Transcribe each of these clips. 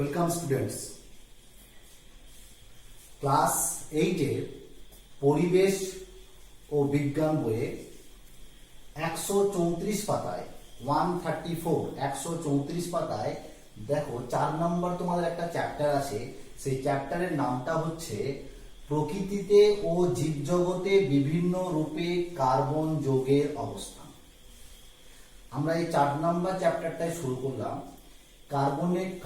Welcome students. Class 8-এর পরিবেশ ও বিজ্ঞান বইয়ে 134 পাতায় 134 পাতায় দেখো 4 নম্বর তোমাদের একটা চ্যাপ্টার আছে। সেই চ্যাপ্টারের নামটা হচ্ছে প্রকৃতিতে ও জীবজগতে বিভিন্ন রূপে কার্বন যৌগের অবস্থান। আমরা এই 4 নম্বর চ্যাপ্টারটাই শুরু করলাম।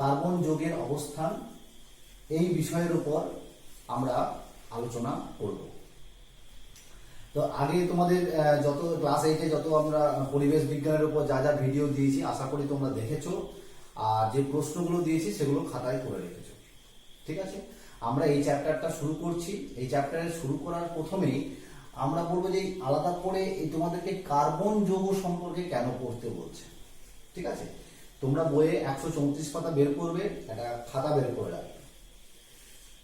কার্বন যৌগের অবস্থান এই বিষয়ের উপর আমরা আলোচনা করব। তো আগে তোমাদের যত ক্লাস 8-এ যত আমরা পরিবেশ বিজ্ঞানের উপর যা যা ভিডিও দিয়েছি আশা করি তোমরা দেখেছো, আর যে প্রশ্নগুলো দিয়েছি সেগুলো খাতায় করে রেখেছো। ঠিক আছে, আমরা এই চ্যাপ্টারটা শুরু করছি। এই চ্যাপ্টারে শুরু করার প্রথমেই আমরা বলবো যে আলাদা করে এই তোমাদেরকে কার্বন যৌগ সম্পর্কে কেন পড়তে বলছে। ঠিক আছে, তোমরা বইয়ে 134 পাতা বের করবে, একটা খাতা বের করে রাখবে।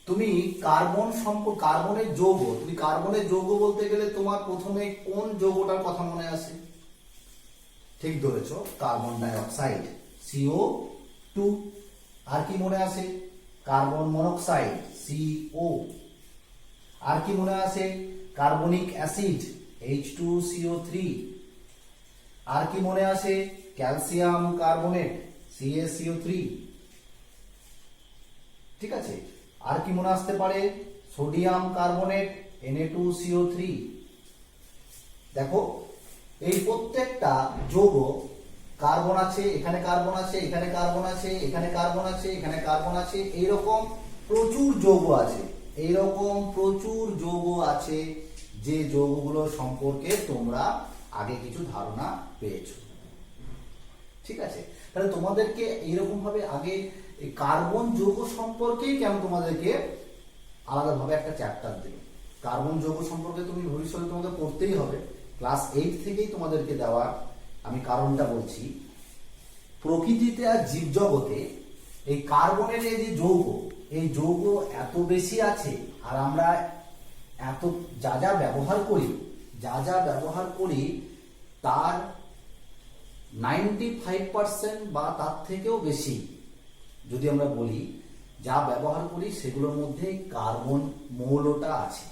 তুমি কার্বনের যৌগ বলতে গেলে তোমার প্রথমে কোন যৌগটার কথা মনে আসে? ঠিক ধরেছো, কার্বন ডাই অক্সাইড CO2। আর কি মনে আসে? Carbon monoxide CO। আর কি মনে আসে? Carbonic acid H2CO3। আর কি মনে আসে? Calcium carbonate CaCO3। ঠিক আছে, আর কি মনে আসতে পারে? Sodium carbonate Na2CO3। দেখো, এই প্রত্যেকটা যৌগ কার্বন আছে, এখানে কার্বন আছে, এখানে কার্বন আছে, এখানে কার্বন আছে, এখানে কার্বন আছে, এইরকম প্রচুর যৌগ আছে যে যৌগগুলো সম্পর্কে তোমরা আগে কিছু ধারণা পেয়েছো। ঠিক আছে, তাহলে তোমাদেরকে এইরকম ভাবে আগে কার্বন যৌগ সম্পর্কেই কেন তোমাদেরকে আলাদাভাবে একটা চ্যাপ্টার দিল। কার্বন যৌগ সম্পর্কে তুমি ভবিষ্যতে তোমাকে পড়তেই হবে, ক্লাস 8 থেকেই তোমাদেরকে দেওয়া। আমি কারণটা বলছি, প্রকৃতিতে আর জীবজগতে এই কার্বনের এই যে যৌগ এত বেশি আছে, আর আমরা এত যা যা ব্যবহার করি তার 95% বা তার থেকেও বেশি যদি আমরা বলি যা ব্যবহার করি সেগুলোর মধ্যে কার্বন মৌলটা আছে।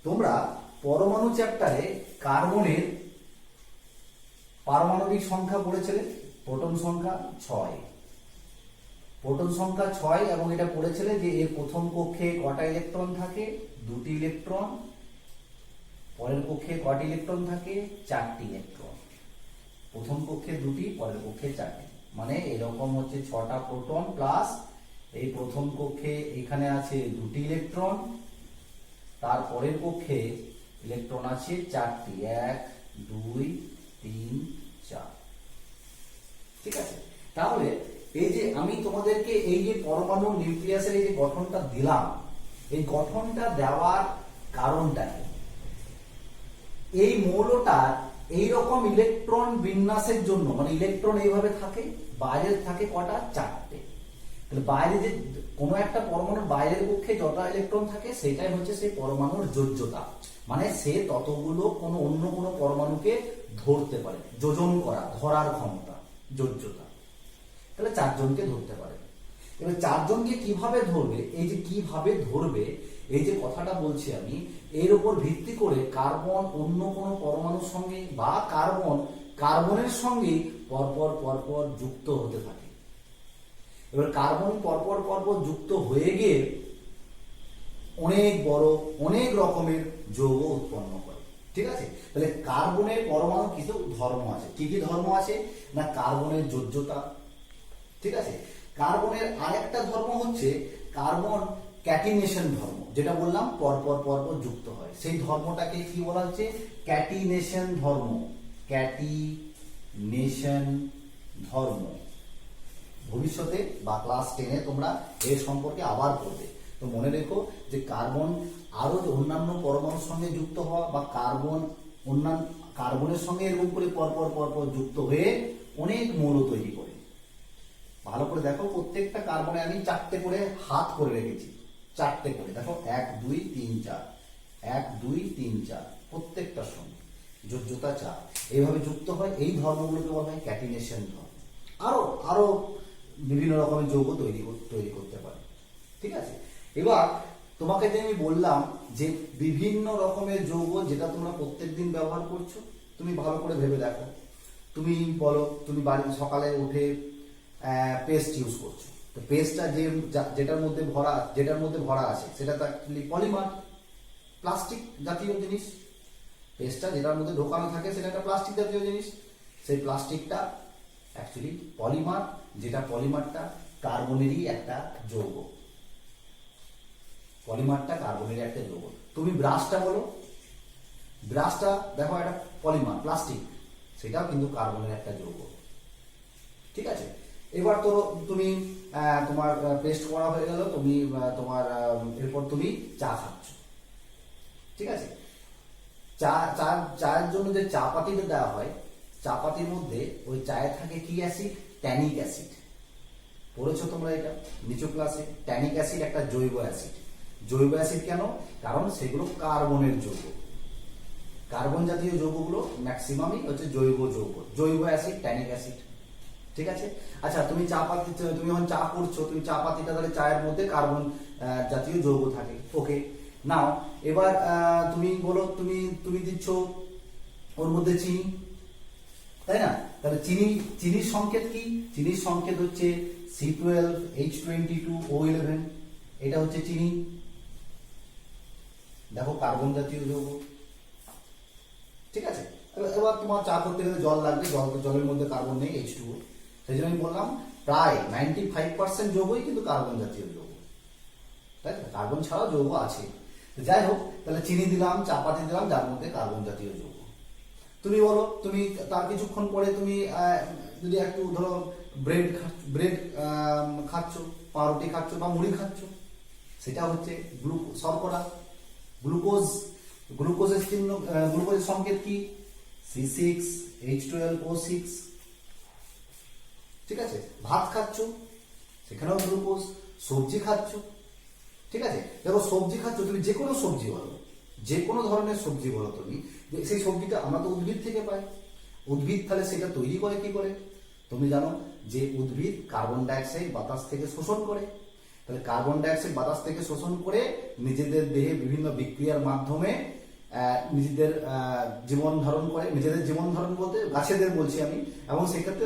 তোমরা পরমাণু চ্যাপ্টারে কার্বনের পারমাণবিক সংখ্যা পড়েছিলে, প্রোটন সংখ্যা 6 এবং এটা পড়েছিলে যে এর প্রথম কক্ষে কটা ইলেকট্রন থাকে? 2টি ইলেকট্রন। পরের কক্ষে কটি ইলেকট্রন থাকে? 4টি ইলেকট্রন। প্রথম কক্ষে 2টি, পরের কক্ষে 4টি, মানে এরকম হচ্ছে 6টা প্রোটন প্লাস এই প্রথম কক্ষে এখানে আছে 2টি ইলেকট্রন, তারপরের কক্ষে ইলেকট্রন আছে 4টি, 1 2 3 4। ঠিক আছে, তাহলে এই যে আমি তোমাদেরকে এই যে পরমাণু নিউক্লিয়াসের এই যে গঠনটা দিলাম, এই গঠনটা দেওয়ার কারণটা কি? এই মৌলটার এইরকম ইলেকট্রন বিন্যাসের জন্য, মানে ইলেকট্রন এইভাবে থাকে, বাইরে থাকে কটা? 4টে। তাহলে বাইরে যে কোনো একটা পরমাণুর বাইরের কক্ষে যত ইলেকট্রন থাকে সেটাই হচ্ছে সেই পরমাণুর যোজ্যতা, মানে সে ততগুলো অন্য কোনো পরমাণুকে ধরতে পারে, ধরার ক্ষমতা, যোজ্যতা। তাহলে 4 জনকে ধরতে পারে। এবার 4 জনকে কিভাবে ধরবে? এই যে কথাটা বলছি আমি, এর উপর ভিত্তি করে কার্বন অন্য কোনো পরমাণুর সঙ্গে বা কার্বনের সঙ্গে পরপর যুক্ত হতে থাকে। এবার কার্বন পরপর যুক্ত হয়ে গিয়ে অনেক রকমের যৌগ উৎপন্ন করে। ঠিক আছে, তাহলে কার্বনের পরমাণু কিছু ধর্ম আছে। কি কি ধর্ম আছে? না, কার্বনের যোজ্যতা। ঠিক আছে, কার্বনের আরেকটা ধর্ম হচ্ছে কার্বন ক্যাটিনেশন ধর্ম, যেটা বললাম পরপর যুক্ত হয়। সেই ধর্মটাকে কি বলা হচ্ছে? ক্যাটিনেশন ধর্ম। ভবিষ্যতে বা ক্লাস 10-এ তোমরা এর সম্পর্কে আবার পড়বে। তো মনে রেখো যে কার্বন আরো অন্যান্য পরমাণুর সঙ্গে যুক্ত হওয়া বা কার্বনের সঙ্গে এরকম করে পরপর যুক্ত হয়ে অনেক মৌল তৈরি করে। ভালো করে দেখো, প্রত্যেকটা কার্বনে আমি 4টে করে হাত করে রেখেছি, 4টে করে। দেখো 1 2 3 4, 1 2 3 4, প্রত্যেকটার সঙ্গে যোজ্যতা 4। এইভাবে যুক্ত হয়। এই ধর্মগুলোকে বলা হয় ক্যাটিনেশন ধর্ম। আরো বিভিন্ন রকমের যৌগ তৈরি করতে পারে। ঠিক আছে, এবার তোমাকে যে আমি বললাম যে বিভিন্ন রকমের যৌগ যেটা তোমরা প্রত্যেকদিন ব্যবহার করছো, তুমি ভালো করে ভেবে দেখো। তুমি বলো তুমি বাড়ি সকালে উঠে পেস্ট ইউজ করছো, তো পেস্টটা যেটার মধ্যে ভরা আছে সেটা তো অ্যাকচুয়ালি পলিমার, প্লাস্টিক জাতীয় জিনিস। পেস্টটা যেটার মধ্যে ঢোকানো থাকে সেটা একটা প্লাস্টিক জাতীয় জিনিস। সেই প্লাস্টিকটা অ্যাকচুয়ালি পলিমার, যেটা পলিমারটা কার্বনেরই একটা যৌগ। পলিমারটা কার্বনের একটা যৌগ। তুমি ব্রাশটা বলো, ব্রাশটা দেখো একটা পলিমার প্লাস্টিক, সেটাও কিন্তু কার্বনের একটা যৌগ। ঠিক আছে, এবার তো তুমি তোমার পেস্ট করা হয়ে গেল, তুমি তোমার এরপর তুমি চা খাচ্ছ। ঠিক আছে, চায়ের জন্য যে চা পাতিটা দেওয়া হয়, চা পাতির মধ্যে ওই চায়ে থাকে কি অ্যাসিড? Tannic acid. পড়েছো তোমরা এটা নিচু ক্লাসে? ট্যানিক অ্যাসিড একটা জৈব অ্যাসিড। জৈব অ্যাসিড কেন? কারণ সেগুলো কার্বনের যৌগ। কার্বন জাতীয় যৌগগুলো ম্যাক্সিমামই হচ্ছে জৈব যৌগ, জৈব অ্যাসিড, ট্যানিক অ্যাসিড। ঠিক আছে, আচ্ছা তুমি তুমি যখন চা করছো, তুমি চা পাতিটা তাহলে চায়ের মধ্যে কার্বন জাতীয় যৌগ থাকে। ওকে, নাও এবার তুমি বলো তুমি দিচ্ছ ওর মধ্যে চিনি, তাই না? তাহলে চিনির সংকেত কি? চিনির সংকেত হচ্ছে C12H22O11, এটা হচ্ছে চিনি। দেখো কার্বন জাতীয় যৌগ। ঠিক আছে, এবার তোমার চা করতে গেলে জল লাগবে, জলের মধ্যে কার্বন নেই, H2O। সেই জন্য আমি বললাম প্রায় 95% যৌগই কিন্তু কার্বন জাতীয় যৌগ, তাই না? কার্বন ছাড়াও যৌগ আছে। যাই হোক, তাহলে চিনি দিলাম, চা পাতি দিলাম, যার মধ্যে কার্বন জাতীয় যৌগ। তুমি বলো তুমি তার কিছুক্ষণ পরে তুমি যদি একটু ধরো ব্রেড খাচ্ছ, পাউরুটি খাচ্ছ বা মুড়ি খাচ্ছ, সেটা হচ্ছে শর্করা, গ্লুকোজের চিহ্ন, গ্লুকোজের সংকেত কি? C6H12O6। ঠিক আছে, ভাত খাচ্ছ, সেখানেও গ্লুকোজ। সবজি খাচ্ছ, ঠিক আছে, দেখো সবজি খাচ্ছ, তুমি যে কোনো সবজি বলো, যে কোনো ধরনের সবজি বলো, তুমি সেই সবজিটা আমরা তো উদ্ভিদ থেকে পাই। উদ্ভিদ তাহলে সেটা তৈরি করে কি করে? তুমি জানো যে উদ্ভিদ কার্বন ডাইঅক্সাইড বাতাস থেকে শোষণ করে। তাহলে কার্বন ডাইঅক্সাইড বাতাস থেকে শোষণ করে নিজেদের দেহে বিভিন্ন বিক্রিয়ার মাধ্যমে নিজেদের জীবন ধারণ করে। নিজেদের জীবন ধারণ বলতে গাছেদের বলছি আমি, এবং সেক্ষেত্রে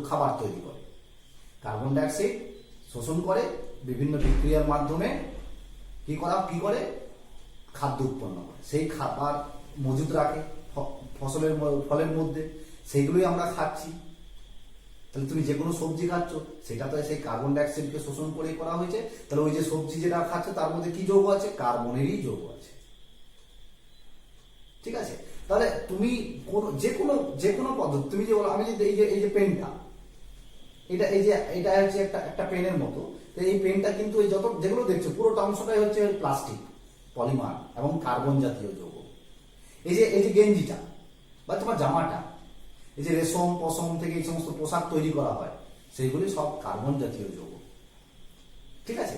খাবার তৈরি করে। কার্বন ডাইঅক্সাইড শোষণ করে বিভিন্ন বিক্রিয়ার মাধ্যমে কি করে? খাদ্য উৎপন্ন করে। সেই খাবার মজুদ রাখে ফলের মধ্যে, সেইগুলোই আমরা খাচ্ছি। তাহলে তুমি যে কোনো সবজি খাচ্ছ, সেটা তো সেই কার্বন ডাইঅক্সাইডকে শোষণ করেই করা হয়েছে। তাহলে ওই যে সবজি যেটা খাচ্ছ তার মধ্যে কি যৌগ আছে? কার্বনেরই যৌগ আছে। ঠিক আছে, তাহলে তুমি যে কোনো পদ্ধতি, তুমি যে বলো, আমি যে এই যে পেনটা, এটা হচ্ছে একটা পেনের মতো। তো এই পেনটা কিন্তু এই যেগুলো দেখছো পুরোটা অংশটাই হচ্ছে প্লাস্টিক, পলিমার এবং কার্বন জাতীয় যৌগ। এই যে গেঞ্জিটা বা তোমার জামাটা, এই যে রেশম পশম থেকে এই সমস্ত পোশাক তৈরি করা হয়, সেইগুলি সব কার্বন জাতীয় যৌগ। ঠিক আছে,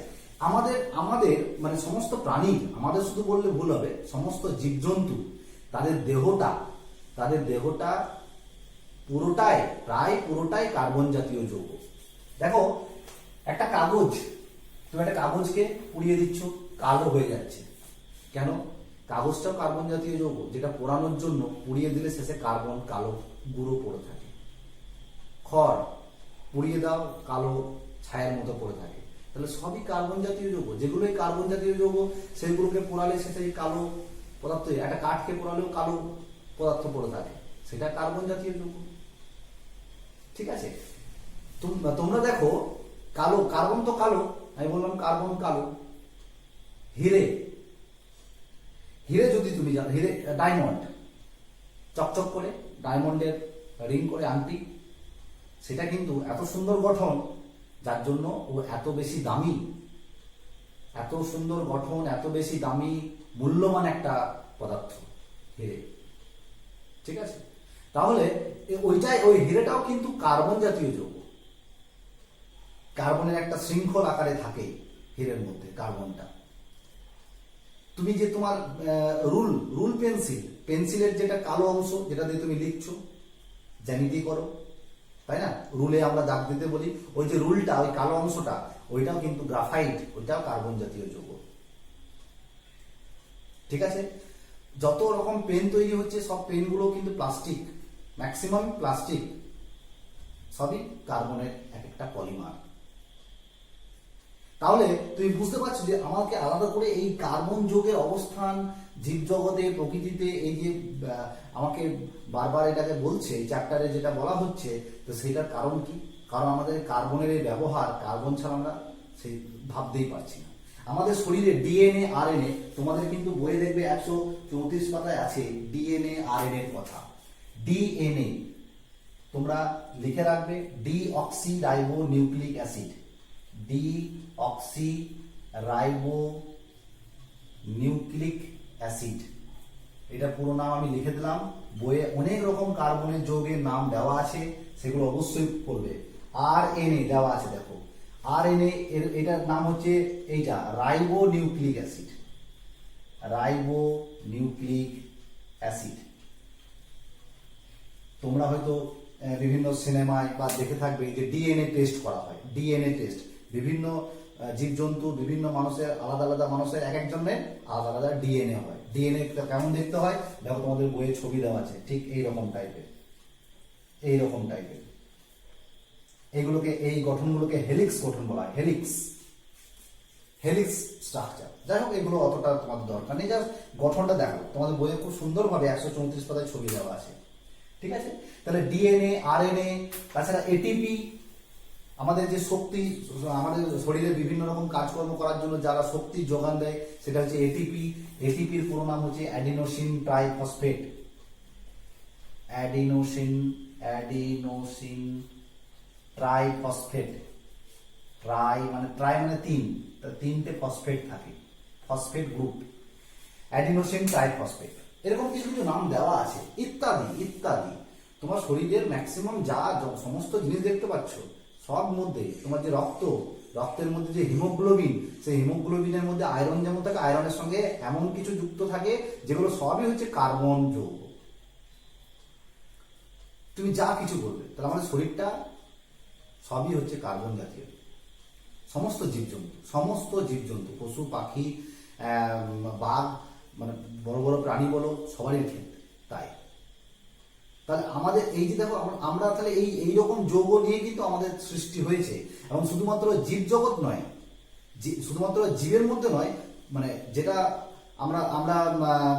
আমাদের মানে সমস্ত প্রাণী, আমাদের শুধু বললে ভুল হবে, সমস্ত জীবজন্তু তাদের দেহটা প্রায় পুরোটাই কার্বন জাতীয় যৌগ। দেখো একটা কাগজ, তুমি একটা কাগজকে পুড়িয়ে দিচ্ছ, কালো হয়ে যাচ্ছে, কেন? কাগজটাও কার্বন জাতীয় যৌগ, যেটা পোড়ানোর জন্য পুড়িয়ে দিলে শেষে কালো গুঁড়ো পড়ে থাকে। খড় পুড়িয়ে দাও, কালো ছায়ের মতো পড়ে থাকে। তাহলে সবই কার্বন জাতীয় যৌগ। যেগুলোই কার্বন জাতীয় যৌগ, সেগুলোকে পোড়ালে শেষে কালো পদার্থ, একটা কাঠকে পোড়ালেও কালো পদার্থ পড়ে থাকে, সেটা কার্বন জাতীয় যৌগ। ঠিক আছে, তোমরা দেখো কার্বন তো কালো, আমি বললাম কার্বন কালো। হিরে যদি তুমি জানো, ডায়মন্ড চকচক করে, ডায়মন্ডের রিং করে আংটি, সেটা কিন্তু এত সুন্দর গঠন, যার জন্য ও এত বেশি দামি, এত সুন্দর গঠন, এত বেশি দামি, মূল্যবান একটা পদার্থ হিরে। ঠিক আছে, তাহলে ওই হিরেটাও কিন্তু কার্বন জাতীয় যৌগ। কার্বনের একটা শৃঙ্খল আকারে থাকে হিরের মধ্যে কার্বনটা। তুমি যে তোমার রুল পেন্সিলের যেটা কালো অংশ, যেটা দিয়ে তুমি লিখছো, জ্যামিতি করো, তাই না? রুলে আমরা দাগ দিতে বলি, ওই যে রুলটা, ওই কালো অংশটা, ওইটাও কিন্তু গ্রাফাইট, ওইটাও কার্বন জাতীয় যৌগ। ঠিক আছে? যত রকম পেন তৈরি হচ্ছে সব পেনগুলো কিন্তু প্লাস্টিক, ম্যাক্সিমাম প্লাস্টিক, সবই কার্বনের এক একটা পলিমার। তাহলে তুমি বুঝতে পারছো যে আমাকে আলাদা করে এই কার্বন যৌগের অবস্থান জীবজগতে, প্রকৃতিতে, এই যে আমাকে বারবার এটাকে বলছে চ্যাপ্টারে যেটা বলা হচ্ছে, তো সেটার কারণ কি? কারণ আমাদের কার্বনের এই ব্যবহার, কার্বন ছাড়া আমরা সেই ভাবতেই পারছি না। আমাদের শরীরে ডিএনএ আরএনএ, তোমাদের কিন্তু বইয়ে দেখবে 134 পাতায় আছে ডিএনএ আরএনএ এর কথা। ডিএনএ তোমরা লিখে রাখবে, deoxy ribo nucleic acid, deoxy ribo nucleic acid, এটা পুরো নাম আমি লিখে দিলাম। বইয়ে অনেক রকম কার্বনের যৌগের নাম দেওয়া আছে, সেগুলো অবশ্যই পড়বে। আরএনএ দেওয়া আছে, দেখো আরএনএ এর এটার নাম হচ্ছে এইটা ribo nucleic acid, ribo nucleic acid. তোমরা হয়তো বিভিন্ন সিনেমায় বা দেখে থাকবে যে ডিএনএ টেস্ট করা হয়, ডিএনএ টেস্ট বিভিন্ন জীবজন্তু, বিভিন্ন মানুষের, আলাদা আলাদা মানুষের এক একজনের আলাদা আলাদা ডিএনএ হয়। ডিএনএ কেমন দেখতে হয় দেখো, তোমাদের বইয়ে ছবি দেওয়া আছে, ঠিক এইরকম টাইপের, এইরকম টাইপের। এইগুলোকে, এই গঠনগুলোকে হেলিক্স গঠন বলা হয়, হেলিক্স, হেলিক্স স্ট্রাকচার। যাই হোক, এগুলো অতটা তোমাদের দরকার নেই, জাস্ট গঠনটা দেখো, তোমাদের বইয়ে খুব সুন্দরভাবে 134 পাতায় ছবি দেওয়া আছে। ঠিক আছে? তাহলে ডিএনএ, আরএনএ, তাছাড়া এটিপি, আমাদের যে শক্তি, আমাদের শরীরে বিভিন্ন রকম কাজকর্ম করার জন্য যারা শক্তি যোগান দেয়, সেটা হচ্ছে এটিপি। এটিপির পুরো নাম হচ্ছে adenosine triphosphate, adenosine triphosphate. Try মানে তিনটে ফসফেট থাকে, ফসফেট গ্রুপ, অ্যাডিনোসিন ট্রাইফসফেট, এরকম কিছু কিছু নাম দেওয়া আছে, ইত্যাদি ইত্যাদি। তোমার শরীরের ম্যাক্সিমাম যা সমস্ত জিনিস দেখতে পাচ্ছ, সব মধ্যে তোমার যে রক্তের মধ্যে যে হিমোগ্লোবিন, সেই হিমোগ্লোবিনের মধ্যে আয়রন যেমন থাকে, আয়রনের সঙ্গে এমন কিছু যুক্ত থাকে যেগুলো সবই হচ্ছে কার্বন যৌগ। তুমি যা কিছু বলবে, তাহলে আমাদের শরীরটা সবই হচ্ছে কার্বন জাতীয়। সমস্ত জীবজন্তু, পশু পাখি, বাঘ, মানে বড় বড় প্রাণী বলো, সবারই ক্ষেত্রে তাই। তাহলে আমাদের এই যে দেখো, আমরা তাহলে এইরকম যৌগ নিয়ে কিন্তু আমাদের সৃষ্টি হয়েছে, এবং শুধুমাত্র জীবজগৎ নয়, শুধুমাত্র জীবের মধ্যে নয়, মানে যেটা আমরা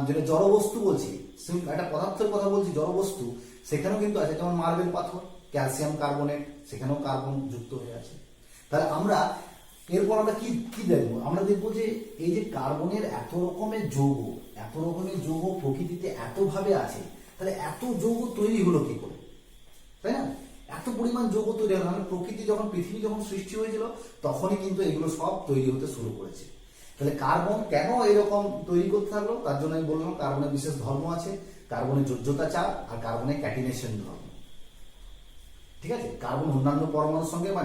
যেটা জড়বস্তু বলছি, একটা পদার্থের কথা বলছি, জড়বস্তু, সেখানেও কিন্তু আছে, যেমন মার্বেল পাথর, ক্যালসিয়াম কার্বনেট, সেখানেও কার্বন যুক্ত হয়ে আছে। তাহলে আমরা এরপর আমরা কি দেখবো? আমরা দেখবো যে এই যে কার্বনের এত রকমের যৌগ প্রকৃতিতে এতভাবে আছে, তাহলে এত যৌগ তৈরি হলো কি করে, তাই না? এত পরিমাণ যৌগ তৈরি হলো, মানে পৃথিবী যখন সৃষ্টি হয়েছিল তখনই কিন্তু এগুলো সব তৈরি হতে শুরু করেছে। তাহলে কার্বন কেন এরকম তৈরি করতে থাকলো? তার জন্য আমি বললাম কার্বনের বিশেষ ধর্ম আছে, কার্বনের যোজ্যতা চার, আর কার্বনের ক্যাটিনেশন ধর্ম। ঠিক আছে? কার্বন অন্যান্য পরমাণুর সঙ্গে বা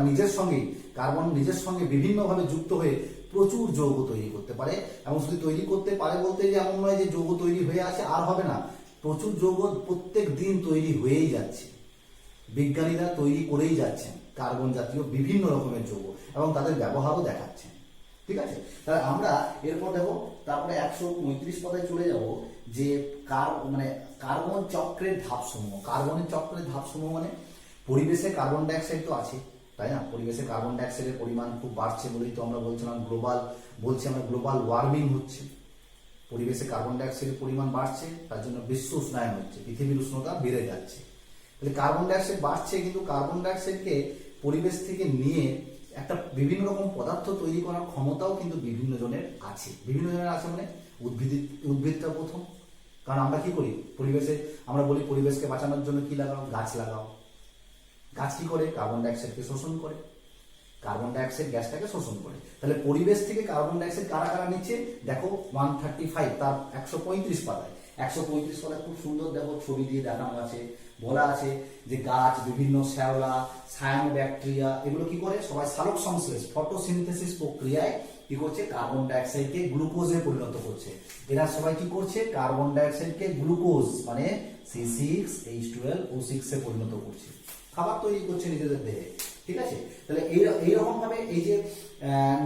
কার্বন নিজের সঙ্গে বিভিন্নভাবে যুক্ত হয়ে প্রচুর যৌগ তৈরি করতে পারে, এবং শুধু তৈরি করতে পারে বলতে যে এমন নয় যে যৌগ তৈরি হয়ে আছে আর হবে না, প্রচুর যৌগ প্রত্যেক দিন তৈরি হয়েই যাচ্ছে, বিজ্ঞানীরা তৈরি করেই যাচ্ছেন কার্বন জাতীয় বিভিন্ন রকমের যৌগ, এবং তাদের ব্যবহারও দেখাচ্ছেন। ঠিক আছে? তাহলে আমরা এরপর দেখো, তারপরে 135 পাতায় চলে যাব, যে কার্বন চক্রের ধাপসমূহ। কার্বনের চক্রের ধাপসমূহ মানে পরিবেশে কার্বন ডাইঅক্সাইড তো আছে, তাই না? পরিবেশে কার্বন ডাইঅক্সাইডের পরিমাণ খুব বাড়ছে বলেই তো আমরা বলছিলাম গ্লোবাল ওয়ার্মিং হচ্ছে। পরিবেশে কার্বন ডাইঅক্সাইডের পরিমাণ বাড়ছে, তার জন্য বিশ্ব উষ্ণায়ন হচ্ছে, পৃথিবীর উষ্ণতা বেড়ে যাচ্ছে। তাহলে কার্বন ডাইঅক্সাইড বাড়ছে, কিন্তু কার্বন ডাইঅক্সাইডকে পরিবেশ থেকে নিয়ে একটা বিভিন্ন রকম পদার্থ তৈরি করার ক্ষমতাও কিন্তু বিভিন্ন জনের আছে মানে উদ্ভিদটা প্রথম। কারণ আমরা কি করি আমরা বলি পরিবেশকে বাঁচানোর জন্য কি লাগাও? গাছ লাগাও। গাছ কি করে? কার্বন ডাইঅক্সাইডকে শোষণ করে, কার্বন ডাইঅক্সাইড গ্যাসটাকে শোষণ করে। তাহলে পরিবেশ থেকে কার্বন ডাইঅক্সাইড কারা নিচ্ছে? দেখো 135, তার 135 পাতায় 135 পাতায় খুব সুন্দর দেখো ছবি দিয়ে দেখানো আছে, বলা আছে যে গাছ, বিভিন্ন শ্যাওলা, সায়ানোব্যাকটেরিয়া, এগুলো কি করে? সবাই সালোক সংশ্লেষ, ফটোসিনথেসিস প্রক্রিয়ায় কি করছে? কার্বন ডাইঅক্সাইডকে গ্লুকোজে পরিণত করছে। এরা সবাই কি করছে? কার্বন ডাইঅক্সাইডকে গ্লুকোজ মানে C6H12O6 এ পরিণত করছে। খাবার তৈরি করছে নিজেদের দেহে, ঠিক আছে। তাহলে এইরকম ভাবে এই যে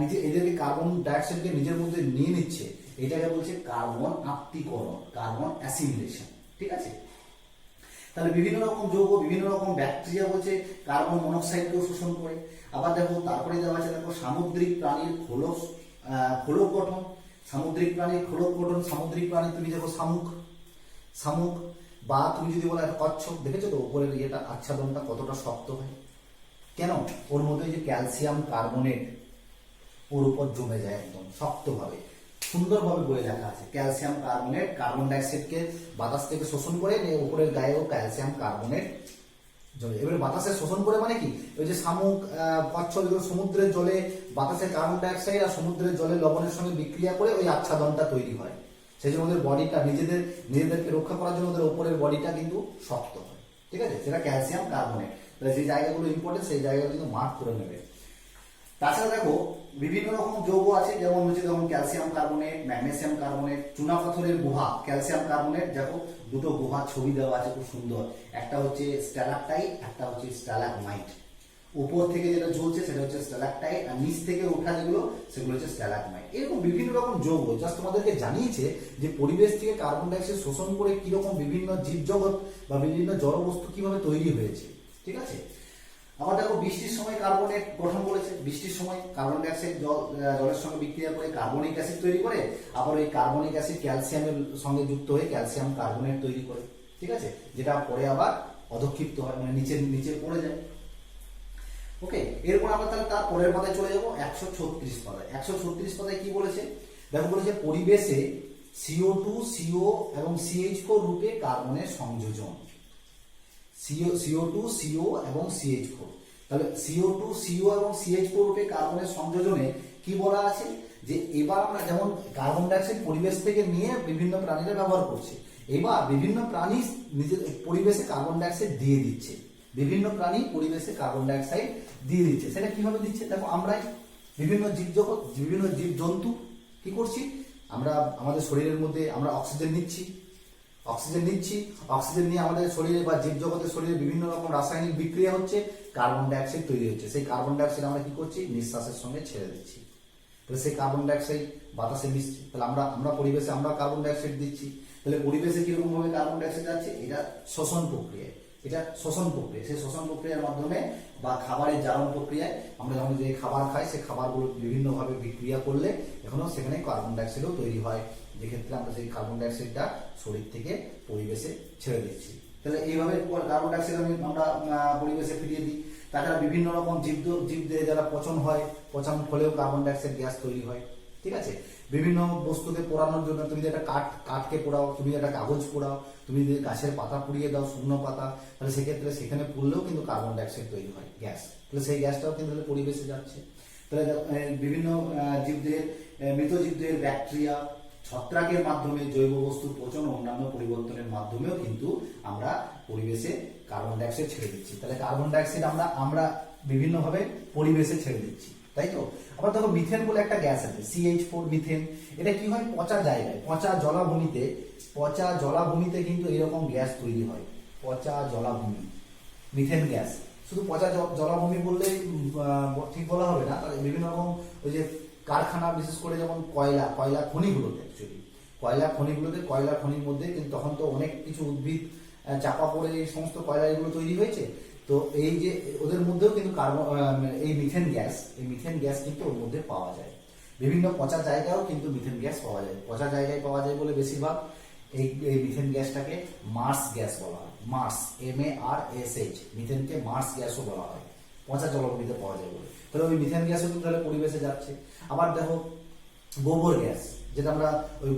নিজে এদেরকে কার্বন ডাইঅক্সাইডকে নিজের মধ্যে নিয়ে নিচ্ছে, এটাকে বলছে কার্বন আত্তীকরণ, কার্বন অ্যাসিমিলেশন, ঠিক আছে। তাহলে বিভিন্ন রকম যৌগ, বিভিন্ন রকম ব্যাকটেরিয়া বলছে কার্বন মনোক্সাইডকেও শোষণ করে। আবার দেখো তারপরে দেওয়া আছে, দেখো সামুদ্রিক প্রাণীর খোলক গঠন, সামুদ্রিক প্রাণীর খোলক গঠন, সামুদ্রিক প্রাণী তুমি দেখো শামুক বা তুমি যদি বলো একটা কচ্ছপ, দেখেছো তো উপরের ইয়েটা আচ্ছাদনটা কতটা শক্ত হয়, কেন? ওর মধ্যে যে ক্যালসিয়াম কার্বনেট ওর উপর জমে যায় একদম শক্তভাবে, সুন্দরভাবে বলে লেখা আছে ক্যালসিয়াম কার্বনেট কার্বন ডাইঅক্সাইডকে বাতাস থেকে শোষণ করে, উপরের গায়েও ক্যালসিয়াম কার্বনেট জমে। এবারে বাতাসে শোষণ করে মানে কি, ওই যে শামুক, কচ্ছপ, এগুলো সমুদ্রের জলে বাতাসে কার্বন ডাইঅক্সাইড আর সমুদ্রের জলে লবণের সঙ্গে বিক্রিয়া করে ওই আচ্ছাদনটা তৈরি হয়। সেই জন্য ওদের বডিটা নিজেদেরকে রক্ষা করার জন্য ওদের উপরের বডিটা কিন্তু শক্ত হয়, ঠিক আছে, সেটা ক্যালসিয়াম কার্বনেট। তাহলে যে জায়গাগুলো ইম্পর্টেন্ট সেই জায়গাগুলো কিন্তু মার্ক করে নেবে। তাছাড়া দেখো বিভিন্ন রকম যৌগ আছে, যেমন হচ্ছে যেমন ক্যালসিয়াম কার্বনেট, ম্যাগনেসিয়াম কার্বনেট, চুনা পাথরের গুহা, ক্যালসিয়াম কার্বনেট, দেখো দুটো গুহার ছবি দেওয়া আছে খুব সুন্দর, একটা হচ্ছে স্ট্যালাকটাইট, একটা হচ্ছে স্ট্যালাগমাইট। উপর থেকে যেটা ঝুলছে সেটা হচ্ছে স্ট্যালাকটাইট, আর নিচ থেকে ওঠা যেগুলো সেগুলো হচ্ছে স্ট্যালাগমাইট। এরকম বিভিন্ন রকম যৌগ জাস্ট তোমাদেরকে জানিয়েছে যে পরিবেশ থেকে কার্বন ডাইঅক্সাইড শোষণ করে কিরকম বিভিন্ন জীবজগৎ বা বিভিন্ন জড়বস্তু কিভাবে তৈরি হয়েছে, ঠিক আছে। আবার দেখো বৃষ্টির সময় কার্বনেট গঠন করেছে, বৃষ্টির সময় কার্বন ডাইঅক্সাইড জলের সঙ্গে বিক্রিয়া করে কার্বনিক অ্যাসিড তৈরি করে, আবার ওই কার্বনিক অ্যাসিড ক্যালসিয়ামের সঙ্গে যুক্ত হয়ে ক্যালসিয়াম কার্বনেট তৈরি করে, ঠিক আছে, যেটা পরে আবার অধক্ষিপ্ত হয়, মানে নিচে পড়ে যায়। ওকে, এরপর আমরা তাহলে তার পরের পাতায় চলে যাবো 136 পাতায়। 136 পাতায় কি বলেছে দেখো, বলেছে পরিবেশে CO2, CO এবং CH4 রূপে কার্বনের সংযোজন, CO2, CO এবং CH4। তাহলে CO2, CO এবং CH4 রূপে কার্বনের সংযোজনে কি বলা আছে, যে এবার আমরা যেমন কার্বন ডাইঅক্সাইড পরিবেশ থেকে নিয়ে বিভিন্ন প্রাণীরা ব্যবহার করছে, এবার বিভিন্ন প্রাণী নিজের পরিবেশে কার্বন ডাইঅক্সাইড দিয়ে দিচ্ছে, বিভিন্ন প্রাণী পরিবেশে কার্বন ডাইঅক্সাইড দিয়ে দিচ্ছে। সেটা কিভাবে দিচ্ছে, দেখো আমরাই বিভিন্ন জীবজগৎ, বিভিন্ন জীবজন্তু কি করছি, আমরা আমাদের শরীরের মধ্যে আমরা অক্সিজেন নিচ্ছি, অক্সিজেন নিয়ে আমাদের শরীরে বা জীবজগতের শরীরে বিভিন্ন রকম রাসায়নিক বিক্রিয়া হচ্ছে, কার্বন ডাইঅক্সাইড তৈরি হচ্ছে। সেই কার্বন ডাইঅক্সাইড আমরা কি করছি, নিঃশ্বাসের সঙ্গে ছেড়ে দিচ্ছি। তাহলে সেই কার্বন ডাইঅক্সাইড বাতাসে মিশছে, তাহলে আমরা পরিবেশে আমরা কার্বন ডাইঅক্সাইড দিচ্ছি। তাহলে পরিবেশে কিরকম ভাবে কার্বন ডাইঅক্সাইড যাচ্ছে, এটা শোষণ প্রক্রিয়া, সেই শোষণ প্রক্রিয়ার মাধ্যমে বা খাবারের জারণ প্রক্রিয়ায় আমরা যখন যে খাবার খাই সেই খাবারগুলো বিভিন্নভাবে বিক্রিয়া করলে এখনো সেখানে কার্বন ডাইঅক্সাইডও তৈরি হয়, যেক্ষেত্রে আমরা সেই কার্বন ডাইঅক্সাইডটা শরীর থেকে পরিবেশে ছেড়ে দিচ্ছি। তাহলে এইভাবে কার্বন ডাইঅক্সাইড আমরা পরিবেশে ফিরিয়ে দিই। তাছাড়া বিভিন্ন রকম জীবদের যারা পচন হয়, পচন ফলেও কার্বন ডাইঅক্সাইড গ্যাস তৈরি হয়, ঠিক আছে। বিভিন্ন বস্তুকে পোড়ানোর জন্য তুমি যেটা কাঠকে পোড়াও, তুমি যেটা কাগজ পোড়াও, তুমি যদি গাছের পাতা পুড়িয়ে দাও, শুকনো পাতা, তাহলে সেক্ষেত্রে সেখানে পুড়লেও কিন্তু কার্বন ডাইঅক্সাইড তৈরি হয়, গ্যাস। তাহলে সেই গ্যাসটাও কিন্তু পরিবেশে যাচ্ছে। তাহলে বিভিন্ন জীবদের, মৃত জীবদের ব্যাকটেরিয়া, ছত্রাকের মাধ্যমে, জৈব বস্তুর পচন ও অন্যান্য পরিবর্তনের মাধ্যমেও কিন্তু আমরা পরিবেশে কার্বন ডাইঅক্সাইড ছেড়ে দিচ্ছি। তাহলে কার্বন ডাইঅক্সাইড আমরা বিভিন্নভাবে পরিবেশে ছেড়ে দিচ্ছি, তাই তো। আবার দেখো মিথেন বলে একটা গ্যাস আছে, CH4 মিথেন। এটা কি হয়, পচা জায়গায়, পচা জলাভূমিতে কিন্তু এরকম গ্যাস তৈরি হয়, পচা জলাভূমি, মিথেন গ্যাস। শুধু পচা জলাভূমি বললেই ঠিক বলা হবে না, বিভিন্ন রকম ওই যে কারখানা, বিশেষ করে যেমন কয়লা খনিগুলোতে, কয়লা খনির মধ্যে কিন্তু তখন তো অনেক কিছু উদ্ভিদ চাপা পড়ে এই সমস্ত কয়লাগুলো তৈরি হয়েছে। তো এই যে ওদের মধ্যেও কিন্তু এই মিথেন গ্যাস কিন্তু ওর মধ্যে পাওয়া যায়। বিভিন্ন পচা জায়গায়ও কিন্তু মিথেন গ্যাস পাওয়া যায়। পচা জায়গায় পাওয়া যায় বলে বেশিরভাগ এই মিথেন গ্যাসটাকে মার্স গ্যাস বলা হয়, মার্স, MARSH, মিথেনকে মার্স গ্যাসও বলা হয়, পচা জলাভূমিতে পাওয়া যায় বলে। তাহলে ওই মিথেন গ্যাসও কিন্তু তাহলে পরিবেশে যাচ্ছে। আবার দেখো গোবর গ্যাস, যেটা আমরা ওই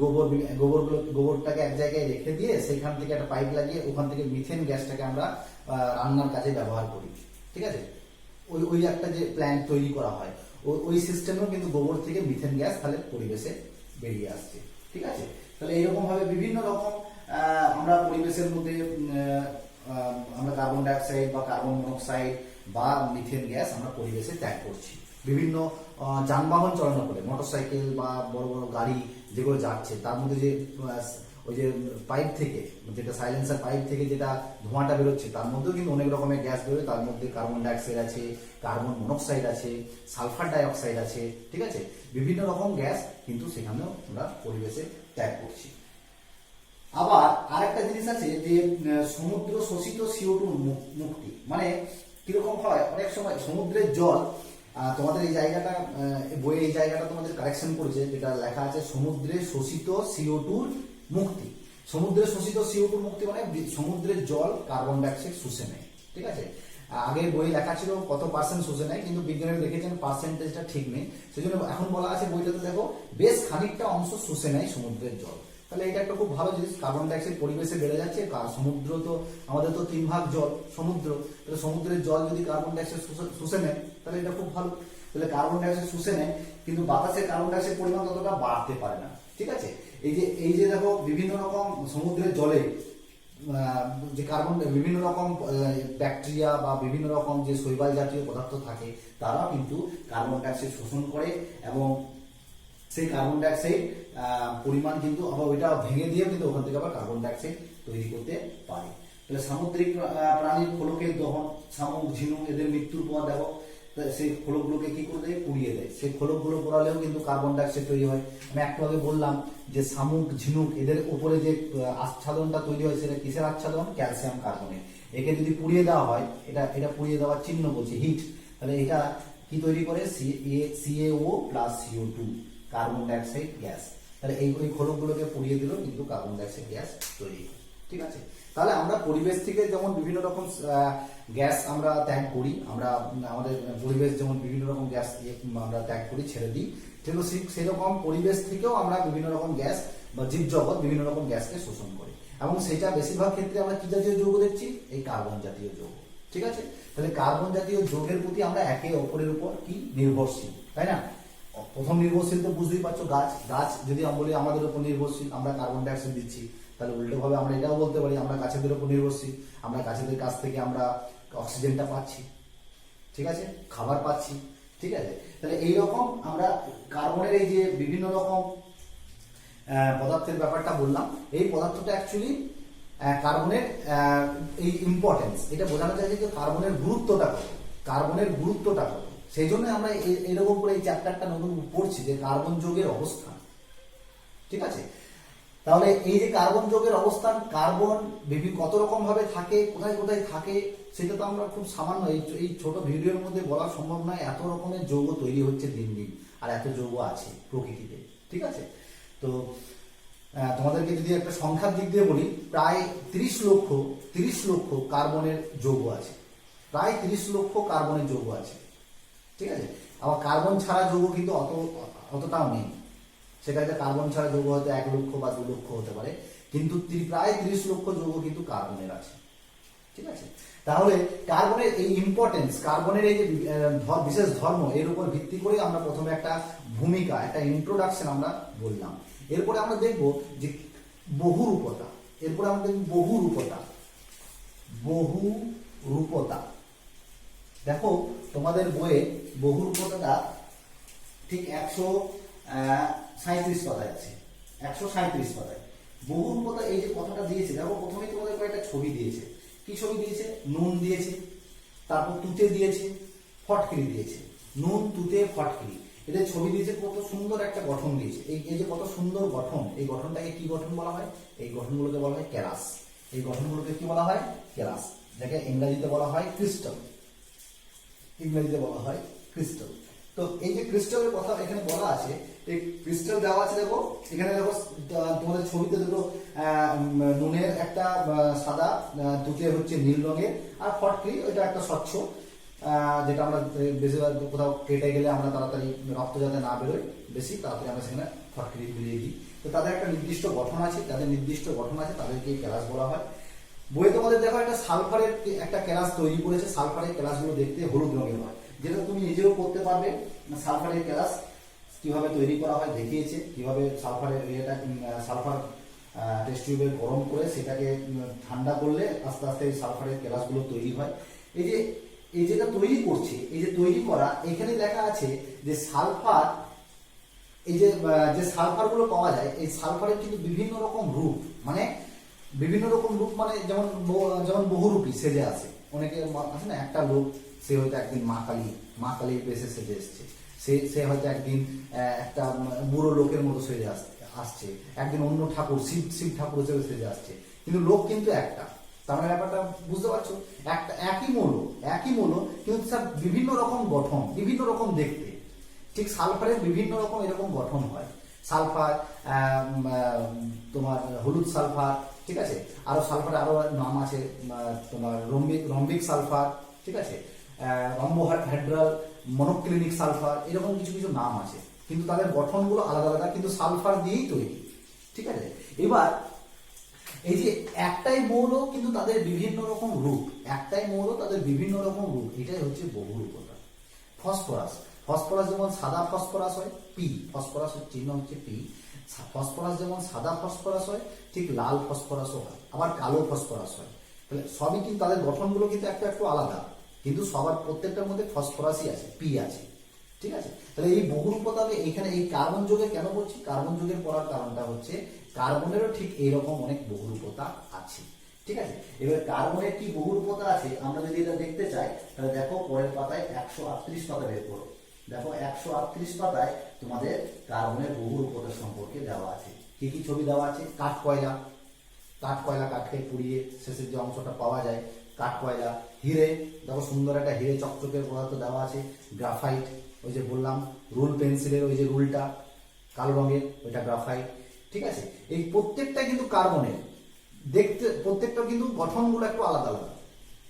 গোবরটাকে এক জায়গায় রেখে দিয়ে সেইখান থেকে একটা পাইপ লাগিয়ে ওখান থেকে মিথেন গ্যাসটাকে আমরা রান্নার কাজে ব্যবহার করি, ঠিক আছে। ওই একটা যে প্ল্যান্ট তৈরি করা হয়, ওই সিস্টেমেও কিন্তু গোবর থেকে মিথেন গ্যাস তাহলে পরিবেশে বেরিয়ে আসছে, ঠিক আছে। তাহলে এইরকম ভাবে বিভিন্ন রকম আমরা পরিবেশের মধ্যে আমরা কার্বন ডাইঅক্সাইড বা কার্বন মনোক্সাইড বা মিথেন গ্যাস আমরা পরিবেশে ত্যাগ করছি। বিভিন্ন যানবাহন চালনা করে, মোটরসাইকেল বা বড় বড় গাড়ি যেগুলো যাচ্ছে, তার মধ্যে যে ওই যে পাইপ থেকে, যেটা সাইলেন্সার পাইপ থেকে যেটা ধোঁয়াটা বেরোচ্ছে, তার মধ্যেও কিন্তু অনেক রকমের গ্যাস বেরোয়। তার মধ্যে কার্বন ডাইঅক্সাইড আছে, কার্বন মনোক্সাইড আছে, সালফার ডাইঅক্সাইড আছে, ঠিক আছে, বিভিন্ন রকম গ্যাস কিন্তু সেখানেও আমরা পরিবেশে ত্যাগ করছি। আবার আরেকটা জিনিস আছে যে সমুদ্র শোষিত CO2 মুক্তি, মানে কিরকম হয়, অনেক সময় সমুদ্রের জল, তোমাদের এই জায়গাটা বইয়ে এই জায়গাটা তোমাদের কারেকশন করেছে, যেটা লেখা আছে সমুদ্রে শোষিত CO2 মুক্তি। সমুদ্রে শোষিত CO2 মুক্তি মানে সমুদ্রের জল কার্বন ডাইঅক্সাইড শুষে নেয়, ঠিক আছে। আগে বই লেখা ছিল কত পার্সেন্ট শুষে নেয়, কিন্তু বিজ্ঞানী দেখেছেন পার্সেন্টেজটা ঠিক নেই, সেই জন্য এখন বলা আছে বইটাতে দেখো বেশ খানিকটা অংশ শুষে নেয় সমুদ্রের জল। তাহলে এটা একটা খুব ভালো জিনিস, কার্বন ডাইঅক্সাইড পরিবেশে বেড়ে যাচ্ছে। সমুদ্র তো আমাদের তো 3 ভাগ জল সমুদ্র, তাহলে সমুদ্রের জল যদি কার্বন ডাইঅক্সাইড শুষে নেয় তাহলে এটা খুব ভালো। তাহলে কার্বন ডাইঅক্সাইড শুষে নেয়, কিন্তু বাতাসে কার্বন ডাইঅক্সাইড পরিমাণ ততটা বাড়তে পারে না, ঠিক আছে। এই যে দেখো বিভিন্ন রকম সমুদ্রের জলে যে কার্বন, বিভিন্ন রকম ব্যাকটেরিয়া বা বিভিন্ন রকম যে শৈবাল জাতীয় পদার্থ থাকে, তারা কিন্তু কার্বন ডাইঅক্সাইড শোষণ করে এবং সেই কার্বন ডাইঅক্সাইড পরিমাণ কিন্তু আবার ওইটা ভেঙে দিয়ে কিন্তু ওখান থেকে আবার কার্বন ডাইঅক্সাইড তৈরি করতে পারে। তাহলে সামুদ্রিক প্রাণীর খোলকের দহন, শামুক, ঝিনুক এদের মৃত্যুর পর দেখো সেই খোলকগুলোকে কি করে দেয়, পুড়িয়ে দেয়। সেই খোলকগুলো পোড়ালেও কিন্তু কার্বন ডাইঅক্সাইড তৈরি হয়। আমি একটু আগে বললাম যে শামুক, ঝিনুক এদের উপরে যে আচ্ছাদনটা তৈরি হয় সেটা কিসের আচ্ছাদন, ক্যালসিয়াম কার্বনের। একে যদি পুড়িয়ে দেওয়া হয়, এটা পুড়িয়ে দেওয়ার চিহ্ন বলছে হিট, তাহলে এটা কি তৈরি করে, CaO plus CO2 carbon dioxide gas. তাহলে এই খোলকগুলোকে পুড়িয়ে দিলেও কিন্তু কার্বন ডাইঅক্সাইড গ্যাস তৈরি হয়, ঠিক আছে। তাহলে আমরা পরিবেশ থেকে যেমন বিভিন্ন রকম গ্যাস আমরা ত্যাগ করি, আমরা আমাদের পরিবেশ যেমন বিভিন্ন রকম গ্যাস আমরা ত্যাগ করি, ছেড়ে দিই, ঠিক সেরকম পরিবেশ থেকেও আমরা বিভিন্ন রকম গ্যাস বা জীবজগৎ বিভিন্ন রকম গ্যাসকে শোষণ করি, এবং সেটা বেশিরভাগ ক্ষেত্রে আমরা কি জাতীয় যৌগ দেখছি, এই কার্বন জাতীয় যৌগ, ঠিক আছে। তাহলে কার্বন জাতীয় যৌগের প্রতি আমরা একে অপরের উপর কি নির্ভরশীল, তাই না। প্রথম নির্ভরশীল তো বুঝতেই পারছো, গাছ যদি আমরা বলি আমাদের উপর নির্ভরশীল, আমরা কার্বন ডাইঅক্সাইড দিচ্ছি, তাহলে উল্টো ভাবে আমরা এটাও বলতে পারি আমরা গাছেদের উপর নির্ভরশীল, আমরা গাছেদের কাছ থেকে আমরা অক্সিজেনটা পাচ্ছি, ঠিক আছে, খাবার পাচ্ছি, ঠিক আছে। তাহলে এইরকম আমরা কার্বনের এই যে বিভিন্ন রকম পদার্থের ব্যাপারটা বললাম, এই পদার্থটা অ্যাকচুয়ালি কার্বনের এই ইম্পর্টেন্স, এটা বোঝানো যায় যে কার্বনের গুরুত্বটা কত, কার্বনের গুরুত্বটা কত। সেই জন্য আমরা এরকম করে এই চ্যাপ্টারটা নতুন পড়ছি যে কার্বন যৌগের অবস্থান, ঠিক আছে। তাহলে এই যে কার্বন যৌগের অবস্থান, কার্বন বিভিন্ন কত রকম ভাবে থাকে, কোথায় কোথায় থাকে, সেটা তো আমরা খুব সামান্য এই ছোট ভিডিওর মধ্যে বলা সম্ভব নয়। এত রকমের যৌগ তৈরি হচ্ছে দিন দিন, আর এত যৌগ আছে প্রকৃতিতে, ঠিক আছে। তো তোমাদেরকে যদি একটা সংখ্যার দিক দিয়ে বলি, প্রায় 30 লক্ষ কার্বনের যৌগ আছে, প্রায় 30 লক্ষ কার্বনের যৌগ আছে, ঠিক আছে। আবার কার্বন ছাড়া যৌগ কিন্তু অতটাও নেই, সেটা যে কার্বন ছাড়া যৌগ হয়তো 1 লক্ষ বা 2 লক্ষ হতে পারে, কিন্তু প্রায় 30 লক্ষ যৌগ কিন্তু কার্বনের আছে, ঠিক আছে। তাহলে কার্বনের এই ইম্পর্টেন্স, কার্বনের এই যে বিশেষ ধর্ম, এর উপর ভিত্তি করে আমরা প্রথমে একটা ভূমিকা, একটা ইন্ট্রোডাকশন আমরা বললাম। এরপরে আমরা দেখব যে বহুরূপতা, এরপরে আমরা দেখব বহুরূপতা। দেখো তোমাদের বইয়ে বহুরূপতাটা ঠিক 137 পাতায় আছে, 137 পাতায় বহুরূপতা। এই যে কথাটা দিয়েছে, দেখো প্রথমে তোমাদের কয়েকটা ছবি দিয়েছে, কি ছবি দিয়েছে, নুন দিয়েছে, তারপর তুতে দিয়েছে, ফটকিরি দিয়েছে, নুন, তুতে, ফটকিরি, এদের ছবি দিয়েছে, কত সুন্দর একটা গঠন দিয়েছে। এই যে কত সুন্দর গঠন, এই গঠনটাকে কি গঠন বলা হয়, এই গঠনগুলোকে বলা হয় কেলাস, এই গঠনগুলোকে কি বলা হয়, কেলাস, যাকে ইংরেজিতে বলা হয় ক্রিস্টাল, ইংরেজিতে বলা হয় ক্রিস্টাল। তো এই যে ক্রিস্টালের কথা এখানে বলা আছে, এই ক্রিস্টাল দেওয়া আছে, দেখো এখানে দেখো তোমাদের ছবিতে দুটো নুনের একটা সাদা, তুতে হচ্ছে নীল রঙের, আর ফটকিরি ওইটা একটা স্বচ্ছ, যেটা আমরা বেশিরভাগ কোথাও কেটে গেলে আমরা তাড়াতাড়ি রক্ত যাতে না বেরোয় বেশি তাড়াতাড়ি আমরা সেখানে ফটকিরি বুলিয়ে দিই। তো তাদের একটা নির্দিষ্ট গঠন আছে, তাদেরকে কেলাস বলা হয়। বইয়ে তোমাদের দেখো একটা সালফারের একটা কেলাস তৈরি করেছে, সালফারের কেলাসগুলো দেখতে হলুদ রঙের হয়, যেটা তুমি নিজেও করতে পারবে। সালফারের কেলাস কিভাবে তৈরি করা হয় দেখিয়েছে, কিভাবে সালফার টেস্ট টিউবে গরম করে সেটাকে ঠান্ডা করলে আস্তে আস্তে এই সালফারের কেলাসগুলো তৈরি হয়। এই যেটা তৈরি করছে, এই যে তৈরি করা, এখানে লেখা আছে যে সালফার এই যে যে সালফার গুলো পাওয়া যায়, এই সালফারের কিন্তু বিভিন্ন রকম রূপ, মানে বিভিন্ন রকম রূপ, মানে যেমন যেমন বহুরূপী সেজে আসে। অনেকে আছে না, একটা লোক সে হয়তো একদিন মা কালীর বেশে সেজে এসছে, সে হয়তো একদিন একটা বুড়ো লোকের মতো সেজে আসছে, একদিন অন্য ঠাকুর শিব ঠাকুর হিসেবে সেজে আসছে, কিন্তু লোক কিন্তু একটা। তার মানে ব্যাপারটা বুঝতে পারছো, একটা একই মৌল কিন্তু স্যার বিভিন্ন রকম গঠন, বিভিন্ন রকম দেখতে। ঠিক সালফারের বিভিন্ন রকম এরকম গঠন হয়। সালফার তোমার হলুদ সালফার, ঠিক আছে, আরো সালফারের আরো নাম আছে, তোমার রম্বিক সালফার, ঠিক আছে, রম্বোহেড্রাল, মনোক্লিনিক সালফার, এরকম কিছু কিছু নাম আছে, কিন্তু তাদের গঠনগুলো আলাদা আলাদা, কিন্তু সালফার দিয়েই তৈরি, ঠিক আছে। এবার এই যে একটাই মৌল কিন্তু তাদের বিভিন্ন রকম রূপ, এটাই হচ্ছে বহুরূপতা। ফসফরাস যেমন সাদা ফসফরাস হয়, পি ফসফরাসের চিহ্ন হচ্ছে পি, ফসফরাস যেমন সাদা ফসফরাস হয়, ঠিক লাল ফসফরাসও হয়, আবার কালো ফসফরাস হয়। তাহলে সবই কিন্তু তাদের গঠনগুলো কিন্তু একটু একটু আলাদা, কিন্তু সবার প্রত্যেকটার মধ্যে ফসফরাসই আছে, পি আছে, ঠিক আছে। তাহলে এই বহুরূপতা আমি এখানে এই কার্বন যুগে কেন বলছি, কার্বন যুগের পড়ার কারণটা হচ্ছে কার্বনেরও ঠিক এইরকম অনেক বহুরূপতা আছে, ঠিক আছে। এবার কার্বনের কি বহুরূপতা আছে আমরা যদি এটা দেখতে চাই, তাহলে দেখো পরের পাতায় 138 পাতা বের করো। দেখো 138 পাতায় তোমাদের কার্বনের বহুরূপতা সম্পর্কে দেওয়া আছে। কি কি ছবি দেওয়া আছে? কাঠকে পুড়িয়ে শেষের যে অংশটা পাওয়া যায়, কাঠ কয়লা। হিরে, দেখো সুন্দর একটা হিরে চকচকের পদার্থ দেওয়া আছে। গ্রাফাইট, ওই যে বললাম রুল পেন্সিলের ওই যে রুলটা কালো রঙের, ওইটা গ্রাফাইট, ঠিক আছে। এই প্রত্যেকটা কিন্তু কার্বনের দেখতে, প্রত্যেকটা কিন্তু গঠনগুলো একটু আলাদা আলাদা,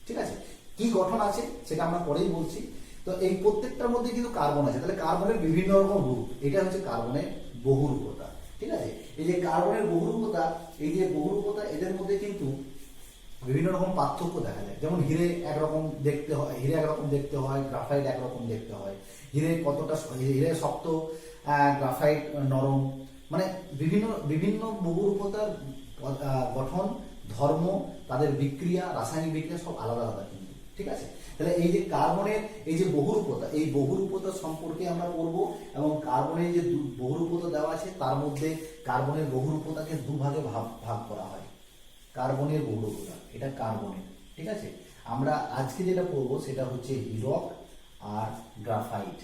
ঠিক আছে। কি গঠন আছে সেটা আমরা পরেই বলছি। তো এই প্রত্যেকটার মধ্যে কিন্তু কার্বন আছে, তাহলে কার্বনের বিভিন্ন রকম রূপ, এটা হচ্ছে কার্বনের বহুরূপতা, ঠিক আছে। এই যে কার্বনের বহুরূপতা, এদের মধ্যে কিন্তু বিভিন্ন রকম পার্থক্য দেখা যায়। যেমন হিরে একরকম দেখতে হয়, গ্রাফাইট একরকম দেখতে হয়। হিরে শক্ত, গ্রাফাইট নরম, মানে বিভিন্ন বহুরূপতার গঠন, ধর্ম, তাদের বিক্রিয়া, রাসায়নিক বিক্রিয়া সব আলাদা আলাদা কিন্তু, ঠিক আছে। তাহলে এই যে কার্বনের এই যে বহুরূপতা, এই বহুরূপতা সম্পর্কে আমরা পড়বো, এবং কার্বনের যে বহুরূপতা দেওয়া আছে তার মধ্যে কার্বনের বহুরূপতাকে দুভাগে ভাগ করা হয়। কার্বনের বহুরূপতা, এটা কার্বনের, ঠিক আছে। আমরা আজকে যেটা পড়বো সেটা হচ্ছে হীরক আর গ্রাফাইট,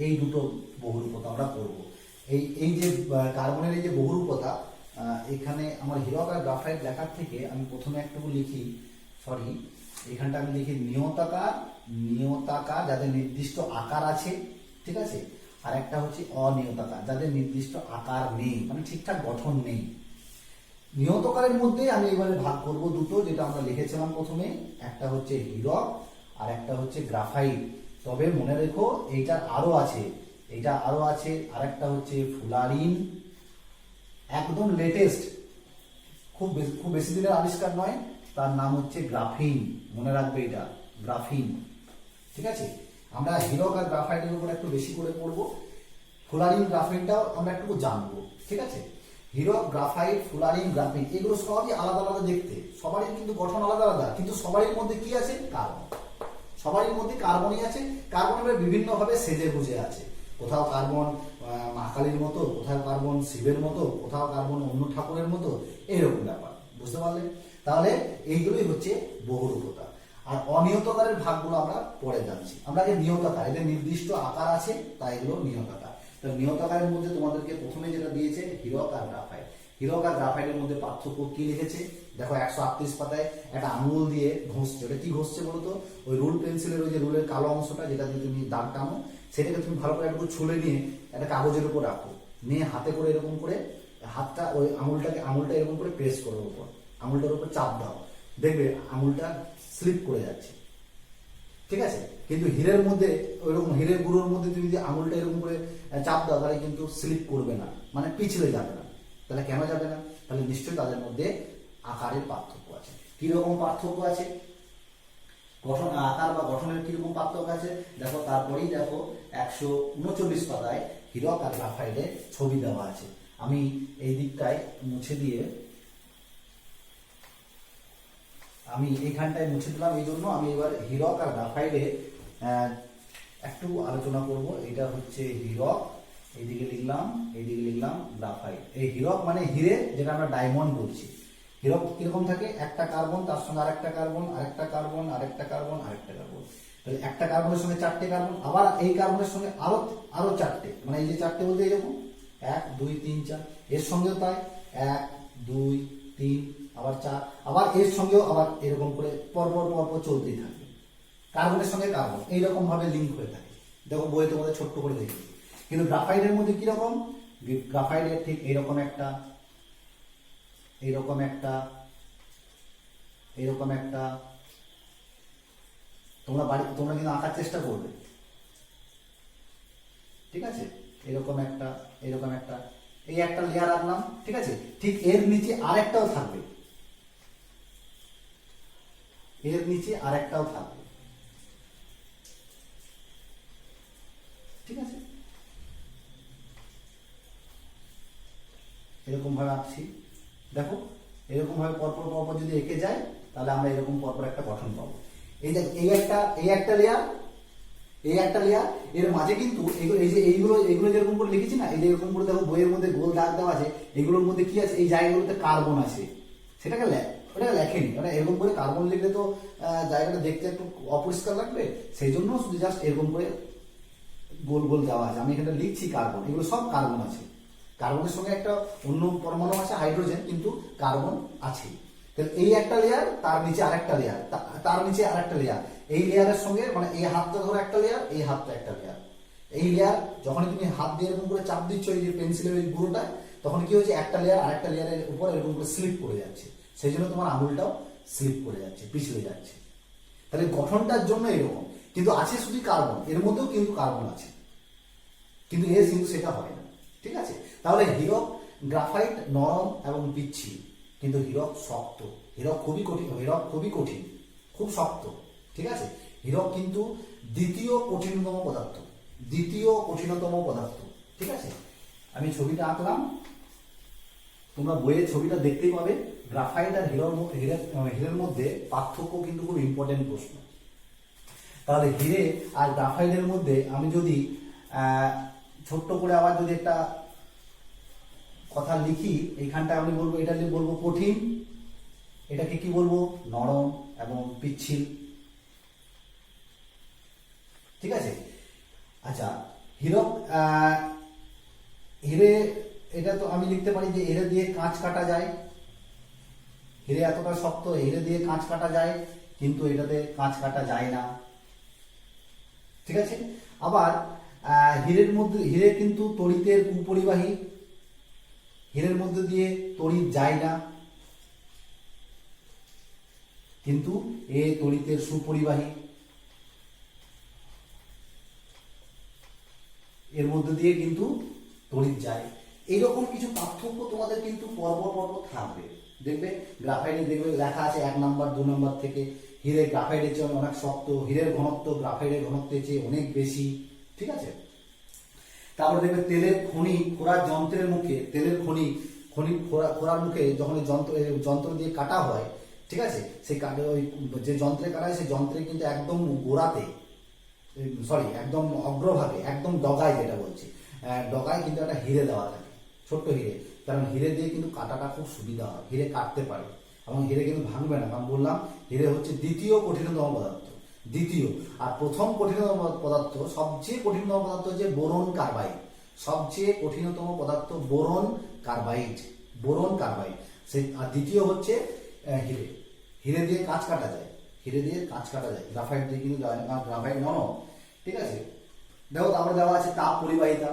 এই দুটো বহুরূপতা আমরা পড়বো। এই যে কার্বনের এই যে বহুরূপতা, এখানে আমার হীরক আর গ্রাফাইট লেখার থেকে আমি প্রথমে একটু লিখি, এখানটা আমি লিখি নিয়তাকার যাদের নির্দিষ্ট আকার আছে, ঠিক আছে, আর একটা হচ্ছে অনিয়তাকার যাদের নির্দিষ্ট আকার নেই, মানে ঠিকঠাক গঠন নেই। নিয়তকারের মধ্যে আমি এবারে ভাগ করব দুটো, যেটা আমরা লিখেছিলাম প্রথমে, একটা হচ্ছে হীরক আর একটা হচ্ছে গ্রাফাইট। তবে মনে রেখো এইটা আরো আছে, আর একটা হচ্ছে ফুলারিন, একদম লেটেস্ট, খুব বেশি দিনের আবিষ্কার নয়, তার নাম হচ্ছে গ্রাফিন। মনে রাখবে এটা গ্রাফিন, ঠিক আছে। আমরা হীরক আর গ্রাফাইটের উপর একটু বেশি করে পড়বো, ফুলারিন গ্রাফিনটাও আমরা একটু জানবো, ঠিক আছে। হীরক, গ্রাফাইট, ফুলারিন, গ্রাফিন এগুলো সবই আলাদা আলাদা দেখতে, সবারই কিন্তু গঠন আলাদা আলাদা, কিন্তু সবারই মধ্যে কি আছে? কার্বন। সবারই মধ্যে কার্বনই আছে। কার্বনের বিভিন্ন ভাবে সেজে গুজে আছে, কোথাও কার্বন মা কালীর মতো, কোথাও কার্বন শিবের মতো, কোথাও কার্বন অন্য ঠাকুরের মতো, এরকম ব্যাপার, বুঝতে পারলে? তাহলে এইগুলোই হচ্ছে বহুরূপতা। আর অনিয়তকারের ভাগগুলো আমরা পরে জানছি। আমরা যে নিয়তাকার, এদের নির্দিষ্ট আকার আছে, তাই এগুলো নিয়তাকার। তো নিয়তাকারের মধ্যে তোমাদেরকে প্রথমে যেটা দিয়েছে হীরক আর গ্রাফাইট। হীরক আর গ্রাফাইটের মধ্যে পার্থক্য কি লিখেছে দেখো, 138 পাতায় একটা আঙুল দিয়ে ঘষছে। ওটা কি ঘষছে বলতো? ওই রুল পেন্সিলের ওই যে রুলের কালো অংশটা, যেটা দিয়ে তুমি দাগ টানো, সেটাকে তুমি ভালো করে একটু ছুলে নিয়ে একটা কাগজের উপর রাখো, নিয়ে হাতে করে এরকম করে হাতটা ওই আঙুলটা এরকম করে প্রেস করো, উপর আঙুলটার উপর চাপ দাও, দেখবে আঙুলটা স্লিপ করে যাচ্ছে, ঠিক আছে। কিন্তু হীরের মধ্যে ওইরকম, হীরের গুঁড়োর মধ্যে তুমি যদি আঙুলটা এরকম করে চাপ দাও, তাহলে কিন্তু স্লিপ করবে না, মানে পিছলে যাবে না। তাহলে কেন যাবে না? তাহলে নিশ্চয়ই তাদের মধ্যে আকারের পার্থক্য আছে। কিরকম পার্থক্য আছে? আকার বা গঠনের কিরকম পার্থক্য আছে দেখো। তারপরেই দেখো 139 পাতায় হীরক আর গ্রাফাইটের ছবি দেওয়া আছে। আমি এই দিকটায় মুছে দিয়ে, আমি এইখানটায় মুছে দিলাম, এই জন্য আমি এবার হীরক আর গ্রাফাইটের একটু আলোচনা করব। এটা হচ্ছে হীরক, এইদিকে লিখলাম, এইদিকে লিখলাম গ্রাফাইট। এই হীরক মানে হিরে, যেটা আমরা ডায়মন্ড বলছি। হীরক কিরকম থাকে, একটা কার্বন, তার সঙ্গে আরেকটা কার্বন, আরেকটা কার্বন, আরেকটা কার্বন, আরেকটা কার্বন। তাহলে একটা কার্বনের সঙ্গে 4টে কার্বন, আবার এই কার্বনের সঙ্গে আরো 4টে, মানে এই যে 4টে বলতে এরকম 1 2 3 4, এর সঙ্গেও তাই 1 2 3, আবার 4, আবার এর সঙ্গেও আবার এরকম করে পরপর পরপর চলতেই থাকবে। কার্বনের সঙ্গে কার্বন এইরকম ভাবে লিঙ্ক হয়ে থাকে। দেখো বইয়ে তোমাদের ছোট্ট করে দেখি। কিন্তু গ্রাফাইটের মধ্যে কিরকম, গ্রাফাইটের ঠিক এইরকম একটা, এইরকম একটা, এইরকম একটা, তোমরা কিন্তু আঁকার চেষ্টা করবে, ঠিক আছে? এরকম একটা, এরকম একটা, এই একটা লেয়ার আনলাম, ঠিক আছে? ঠিক এর নিচে আরেকটাও থাকবে, এর নিচে আরেকটাও থাকবে, ঠিক আছে? এরকম ভাবে আঁকছি, দেখো এরকম ভাবে পরপর পরপর যদি এঁকে যায় তাহলে আমরা এরকম পরপর একটা গঠন পাবো। এই দেখ, এই একটা লেয়ার, এই একটা লেয়ার, এর মাঝে কিন্তু এইগুলো যেরকম করে লিখেছি না, এই যে এরকম করে দেখো বইয়ের মধ্যে গোল দাগ দেওয়া আছে, এগুলোর মধ্যে কি আছে, এই জায়গাগুলোতে কার্বন আছে, সেটাকে ওটা লেখেনি, ওটা এরকম করে কার্বন লিখলে তো জায়গাটা দেখতে একটু অপরিষ্কার লাগবে, সেই জন্য শুধু জাস্ট এরকম করে গোল গোল দেওয়া আছে। আমি এখানে লিখছি কার্বন, এগুলো সব কার্বন আছে। কার্বনের সঙ্গে একটা অন্য পরমাণু আছে হাইড্রোজেন, কিন্তু কার্বন আছে। তাহলে এই একটা লেয়ার, তার নিচে আরেকটা লেয়ার, তার নিচে আরেকটা লেয়ার, এই লেয়ারের সঙ্গে মানে এই হাতটা ধরো একটা লেয়ার, এই হাতটা একটা লেয়ার। এই লেয়ার যখন তুমি হাত দিয়ে এরকম করে চাপ দিচ্ছ এই যে পেন্সিলের ওই গুঁড়োটা, তখন কি হচ্ছে, একটা লেয়ার আরেকটা লেয়ারের উপর এরকম করে স্লিপ করে যাচ্ছে, সেই জন্য তোমার আঙুলটাও স্লিপ করে যাচ্ছে, পিছলে যাচ্ছে। তাহলে গঠনটার জন্য এরকম, কিন্তু আছে শুধু কার্বন, এর মধ্যেও কিন্তু কার্বন আছে, কিন্তু কিন্তু সেটা হয় না, ঠিক আছে? তাহলে হীরক, গ্রাফাইট নরম এবং পিচ্ছিল, কিন্তু হীরক শক্ত, হীরক খুবই কঠিন, হীরক খুবই কঠিন, খুব শক্ত, ঠিক আছে? হীরক কিন্তু দ্বিতীয় কঠিনতম পদার্থ, দ্বিতীয় কঠিনতম পদার্থ, ঠিক আছে? আমি ছবিটা আঁকলাম, তোমরা বইয়ের ছবিটা দেখতেই পাবে। গ্রাফাইট আর হীরের মধ্যে পার্থক্য কিন্তু খুব ইম্পর্টেন্ট প্রশ্ন। তাহলে হীরে আর গ্রাফাইটের মধ্যে আমি যদি ছোট্ট করে আবার যদি একটা কথা লিখি, এইখানটা আমি বলবো, এটা বলবো কঠিন, এটাকে কি বলবো, নরম এবং পিচ্ছিল, ঠিক আছে? আচ্ছা, হীরক, হিরে, এটা তো আমি লিখতে পারি যে হিরে দিয়ে কাঁচ কাটা যায়, হিরে এতটা শক্ত, হিরে দিয়ে কাঁচ কাটা যায়, কিন্তু এটাতে কাঁচ কাটা যায় না, ঠিক আছে? আবার হিরে কিন্তু তড়িতের কুপরিবাহী, হিরের মধ্যে দিয়ে তড়িৎ যায় না, কিন্তু এ তড়িতের সুপরিবাহী, এর মধ্যে দিয়ে কিন্তু তড়িৎ যায়। এইরকম কিছু পার্থক্য তোমাদের কিন্তু পরপর পরপর থাকবে, দেখবে গ্রাফাইটে দেখবে লেখা আছে 1 নাম্বার 2 নাম্বার থেকে, হিরে গ্রাফাইটের চেয়ে অনেক শক্ত, হিরের ঘনত্ব গ্রাফাইটের ঘনত্বের চেয়ে অনেক বেশি, ঠিক আছে? তারপরে দেখবে তেলের খনি খোঁড়ার যন্ত্রের মুখে, তেলের খনি খোঁড়ার মুখে যখন যন্ত্র দিয়ে কাটা হয়, ঠিক আছে? সেই ওই যে যন্ত্রে কাটা হয়, সেই যন্ত্রে কিন্তু একদম গোড়াতে, সরি একদম অগ্রভাগে, একদম ডগায়, যেটা বলছি ডগায় কিন্তু একটা হিরে দেওয়া থাকে, ছোট্ট হিরে, কারণ হিরে দিয়ে কিন্তু কাটাটা খুব সুবিধা হয়, হিরে কাটতে পারে এবং হিরে কিন্তু ভাঙবে না, কারণ বললাম হিরে হচ্ছে দ্বিতীয় কঠিনতম পদার্থ, দ্বিতীয়। আর প্রথম কঠিনতম পদার্থ, সবচেয়ে কঠিনতম পদার্থ হচ্ছে বোরন কার্বাইড, সবচেয়ে কঠিনতম পদার্থ বোরন কার্বাইড, বোরন কার্বাইড। সেই আর দ্বিতীয় হচ্ছে হিরে, হিরে দিয়ে কাঁচ কাটা যায়, হিরে দিয়ে কাঁচ কাটা যায়, গ্রাফাইট দিয়ে কিন্তু যায় না, গ্রাফাইট নরম, ঠিক আছে? দেখো তারপরে দেওয়া আছে তাপ পরিবাহিতা,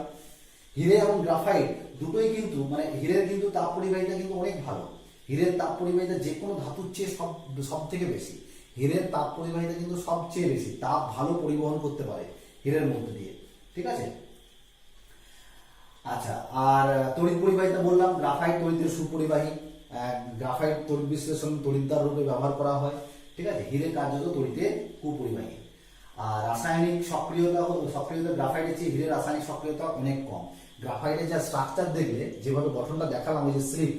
হিরে এবং গ্রাফাইট দুটোই কিন্তু মানে হিরের কিন্তু তাপ পরিবাহিতা কিন্তু অনেক ভালো, হিরের তাপ পরিবাহিতা যে কোনো ধাতুর চেয়ে সব থেকে বেশি, হিরের তাপ পরিবাহিতা কিন্তু সবচেয়ে বেশি, তাপ ভালো পরিবহন করতে পারে হিরের মধ্যে দিয়ে, ঠিক আছে? আচ্ছা, আর তড়িৎ পরিবাহিতা বললাম, গ্রাফাইট তড়িতের সুপরিবাহী, গ্রাফাইট তড়িৎ বিশ্লেষণ তড়িৎদ্বার রূপে ব্যবহার করা হয়, ঠিক আছে? হিরে কার্যত তড়িতের কুপরিবাহী। আর রাসায়নিক সক্রিয়তা গ্রাফাইটের চেয়ে হিরের রাসায়নিক সক্রিয়তা অনেক কম। গ্রাফাইটের যা স্ট্রাকচার দেখলে, যেভাবে গঠনটা দেখালাম, ওই যে স্লিপ,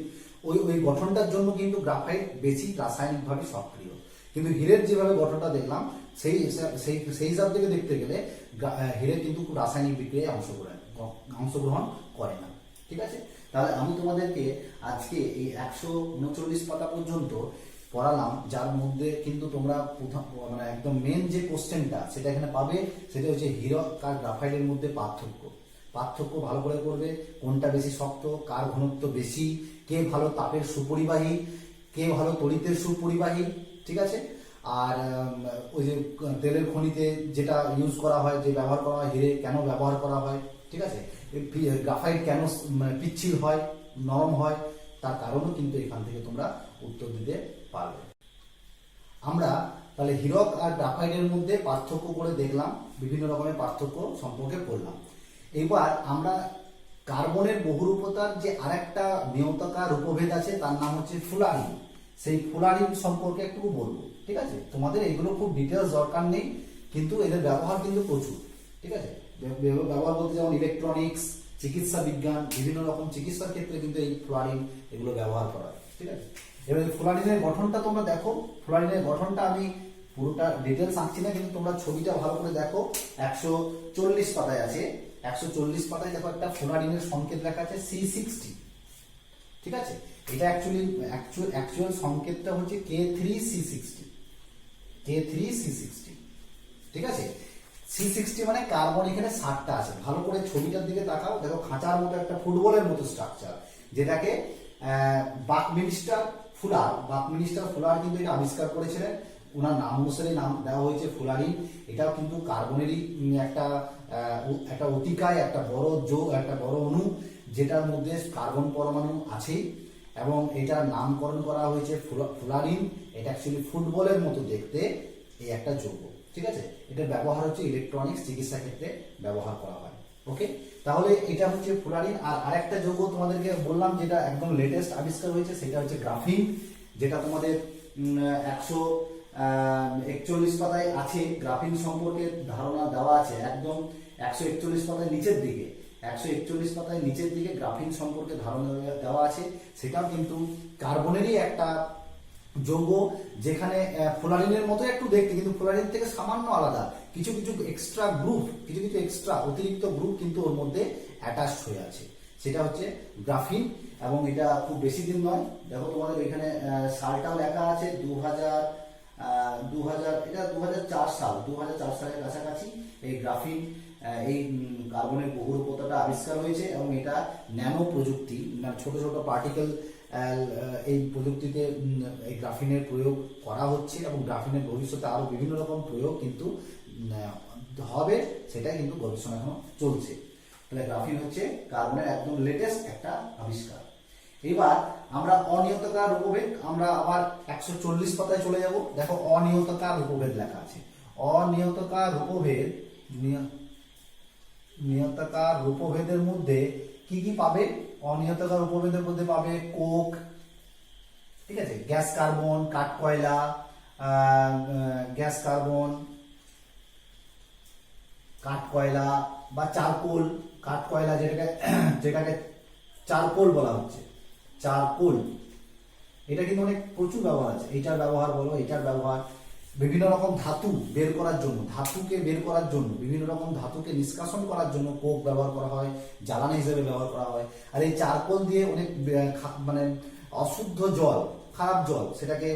ওই গঠনটার জন্য কিন্তু গ্রাফাইট বেশি রাসায়নিকভাবে সক্রিয়, কিন্তু হীরের যেভাবে গঠনটা দেখলাম সেই হিসাব থেকে দেখতে গেলে হীরে কিন্তু খুব রাসায়নিক বিক্রিয়ায় অংশগ্রহণ করে না। ঠিক আছে, তাহলে আমি তোমাদেরকে আজকে এই 139 পাতা পর্যন্ত পড়ালাম, যার মধ্যে কিন্তু তোমরা মানে একদম মেন যে কোশ্চেনটা সেটা এখানে পাবে, সেটা হচ্ছে হীরক আর গ্রাফাইটের মধ্যে পার্থক্য ভালো করে করবে, কোনটা বেশি শক্ত, কার ঘনত্ব বেশি, কে ভালো তাপের সুপরিবাহী, কে ভালো তড়িতের সুপরিবাহী। ঠিক আছে, আর ওই যে তেলের খনিতে যেটা ইউজ করা হয়, যে ব্যবহার করা হয়, হীরে কেন ব্যবহার করা হয়। ঠিক আছে, গ্রাফাইট কেন পিচ্ছিল হয়, নরম হয়, তার কারণও কিন্তু এখান থেকে তোমরা উত্তর দিতে পারবে। আমরা তাহলে হীরক আর গ্রাফাইটের মধ্যে পার্থক্য করে দেখলাম, বিভিন্ন রকমের পার্থক্য সম্পর্কে পড়লাম। এবার আমরা কার্বনের বহুরূপতার যে আরেকটা নিয়তাকার রূপভেদ আছে, তার নাম হচ্ছে ফুলারিন। সেই ফুলারিন সম্পর্কে একটু বলবো। ঠিক আছে, তোমাদের এগুলো খুব ডিটেলস দরকার নেই, কিন্তু এদের ব্যবহার কিন্তু প্রচুর। ঠিক আছে, ব্যবহার বলতে যেমন ইলেকট্রনিক্স, চিকিৎসা বিজ্ঞান, বিভিন্ন রকম চিকিৎসার ক্ষেত্রে কিন্তু এই ফ্লোরিন এগুলো ব্যবহার করা হয়। ঠিক আছে, এবার ফ্লোরিনের গঠনটা তোমরা দেখো। ফ্লোরিনের গঠনটা আমি পুরোটা ডিটেলস আঁকছি না, কিন্তু তোমরা ছবিটা ভালো করে দেখো। 140 পাতায় আছে, 140 পাতায় দেখো একটা ফ্লোরিনের সংকেত লেখা আছে C60। ঠিক আছে, এটা অ্যাকচুয়াল সংকেতটা হচ্ছে K3C60। ঠিক আছে, C60 মানে কার্বন এখানে 60টা আছে। ভালো করে ছবিটার দিকে তাকাও, দেখো খাঁচার মতো একটা ফুটবলের মতো স্ট্রাকচার, যেটাকে বাকমিনিস্টার ফুলার কিন্তু এটা আবিষ্কার করেছিলেন। ওনার নাম অনুসারে নাম দেওয়া হয়েছে ফুলারিন। এটাও কিন্তু কার্বনেরই একটা অতিকায়, একটা বড় অণু, যেটার মধ্যে কার্বন পরমাণু আছেই, এবং এটার নামকরণ করা হয়েছে ফুলারিন। এটা অ্যাকচুয়ালি ফুটবলের মতো দেখতে এই একটা যৌগ। ঠিক আছে, এটার ব্যবহার হচ্ছে ইলেকট্রনিক্স, চিকিৎসা ক্ষেত্রে ব্যবহার করা হয়। ওকে, তাহলে এটা হচ্ছে ফুলারিন। আর আরেকটা যৌগ তোমাদেরকে বললাম যেটা একদম লেটেস্ট আবিষ্কার হয়েছে, সেটা হচ্ছে গ্রাফিন, যেটা তোমাদের 141 পাতায় আছে। গ্রাফিন সম্পর্কে ধারণা দেওয়া আছে একদম 141 পাতায় নিচের দিকে। 141 পাতায় নিচের দিকে গ্রাফিন সম্পর্কে ধারণা দেওয়া আছে। সেটাও কিন্তু কার্বনেরই একটা যৌগ, যেখানে ফ্লোরিনের মতো একটু দেখতে, কিন্তু ফ্লোরিন থেকে সামান্য আলাদা। কিছু অতিরিক্ত গ্রুপ কিন্তু ওর মধ্যে অ্যাটাচড হয়ে আছে। সেটা হচ্ছে গ্রাফিন, এবং এটা খুব বেশি দিন নয়। দেখো তোমাদের এখানে সালটাও লেখা আছে 2004 সালের কাছাকাছি এই গ্রাফিন, এই কার্বনের বহুরূপতাটা আবিষ্কার হয়েছে। এবং এটা ন্যানো প্রযুক্তি, ছোট ছোট পার্টিকেল, এই প্রযুক্তিতে এই গ্রাফিনের প্রয়োগ করা হচ্ছে, এবং গ্রাফিনের ভবিষ্যতে আরো বিভিন্ন রকম প্রয়োগ কিন্তু হবে, সেটাই কিন্তু গবেষণা এখন চলছে। তাহলে গ্রাফিন হচ্ছে কার্বনের একদম লেটেস্ট একটা আবিষ্কার। এবার আমরা অনিয়তাকার রূপভেদ, আমরা আবার 140 পাতায় চলে যাব। দেখো অনিয়তাকার রূপভেদ লেখা আছে। নিয়তাকার রূপভেদের মধ্যে কি কি পাবে? অনিয়তাকার রূপভেদের মধ্যে পাবে কোক, ঠিক আছে, গ্যাস কার্বন, কাঠ কয়লা, বা চারকোল। কাঠ কয়লা যেটাকে চারকোল বলা হচ্ছে, চারকোল। এটা কিন্তু অনেক প্রচুর ব্যবহার আছে। এটার ব্যবহার বিভিন্ন রকম ধাতুকে বের করার জন্য, বিভিন্ন রকম ধাতুকে নিষ্কাশন করার জন্য কোক ব্যবহার করা হয়, জ্বালানি হিসেবে ব্যবহার করা হয়। আর এই চারকোল দিয়ে অনেক মানে অশুদ্ধ জল, খারাপ জল, সেটাকে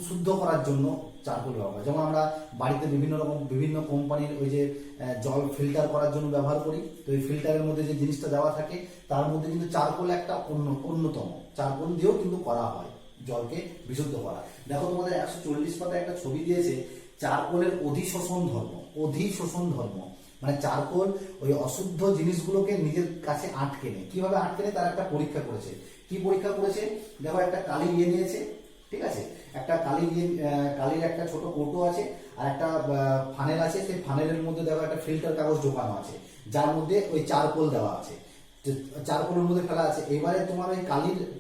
শুদ্ধ করার জন্য চারকোল ব্যবহার হয়। যেমন আমরা বাড়িতে বিভিন্ন কোম্পানির ওই যে জল ফিল্টার করার জন্য ব্যবহার করি, তো এই ফিল্টারের মধ্যে যে জিনিসটা দেওয়া থাকে তার মধ্যে কিন্তু চারকোল একটা অন্যতম। চারকোল দিয়েও কিন্তু করা হয় জলকে বিশুদ্ধ করা। দেখো তোমাদের 140 পাতায় একটা ছবি দিয়েছে, চারকোলের অধিশোষণ ধর্ম। মানে চারকোল ওই অশুদ্ধ জিনিসগুলোকে নিজের কাছে আটকে নেয়। কিভাবে আটকে নেয় তার একটা পরীক্ষা করেছে। কি পরীক্ষা করেছে? দেখো একটা কালি নিয়েছে, ঠিক আছে, একটা কালির একটা ছোট কৌটো আছে, আর একটা ফানেল আছে। সেই ফানেলের মধ্যে দেখো একটা ফিল্টার কাগজ ঢোকানো আছে, যার মধ্যে ওই চারকোল দেওয়া আছে, চারকোলের মধ্যে ফেলা আছে। এবারে তোমার ওই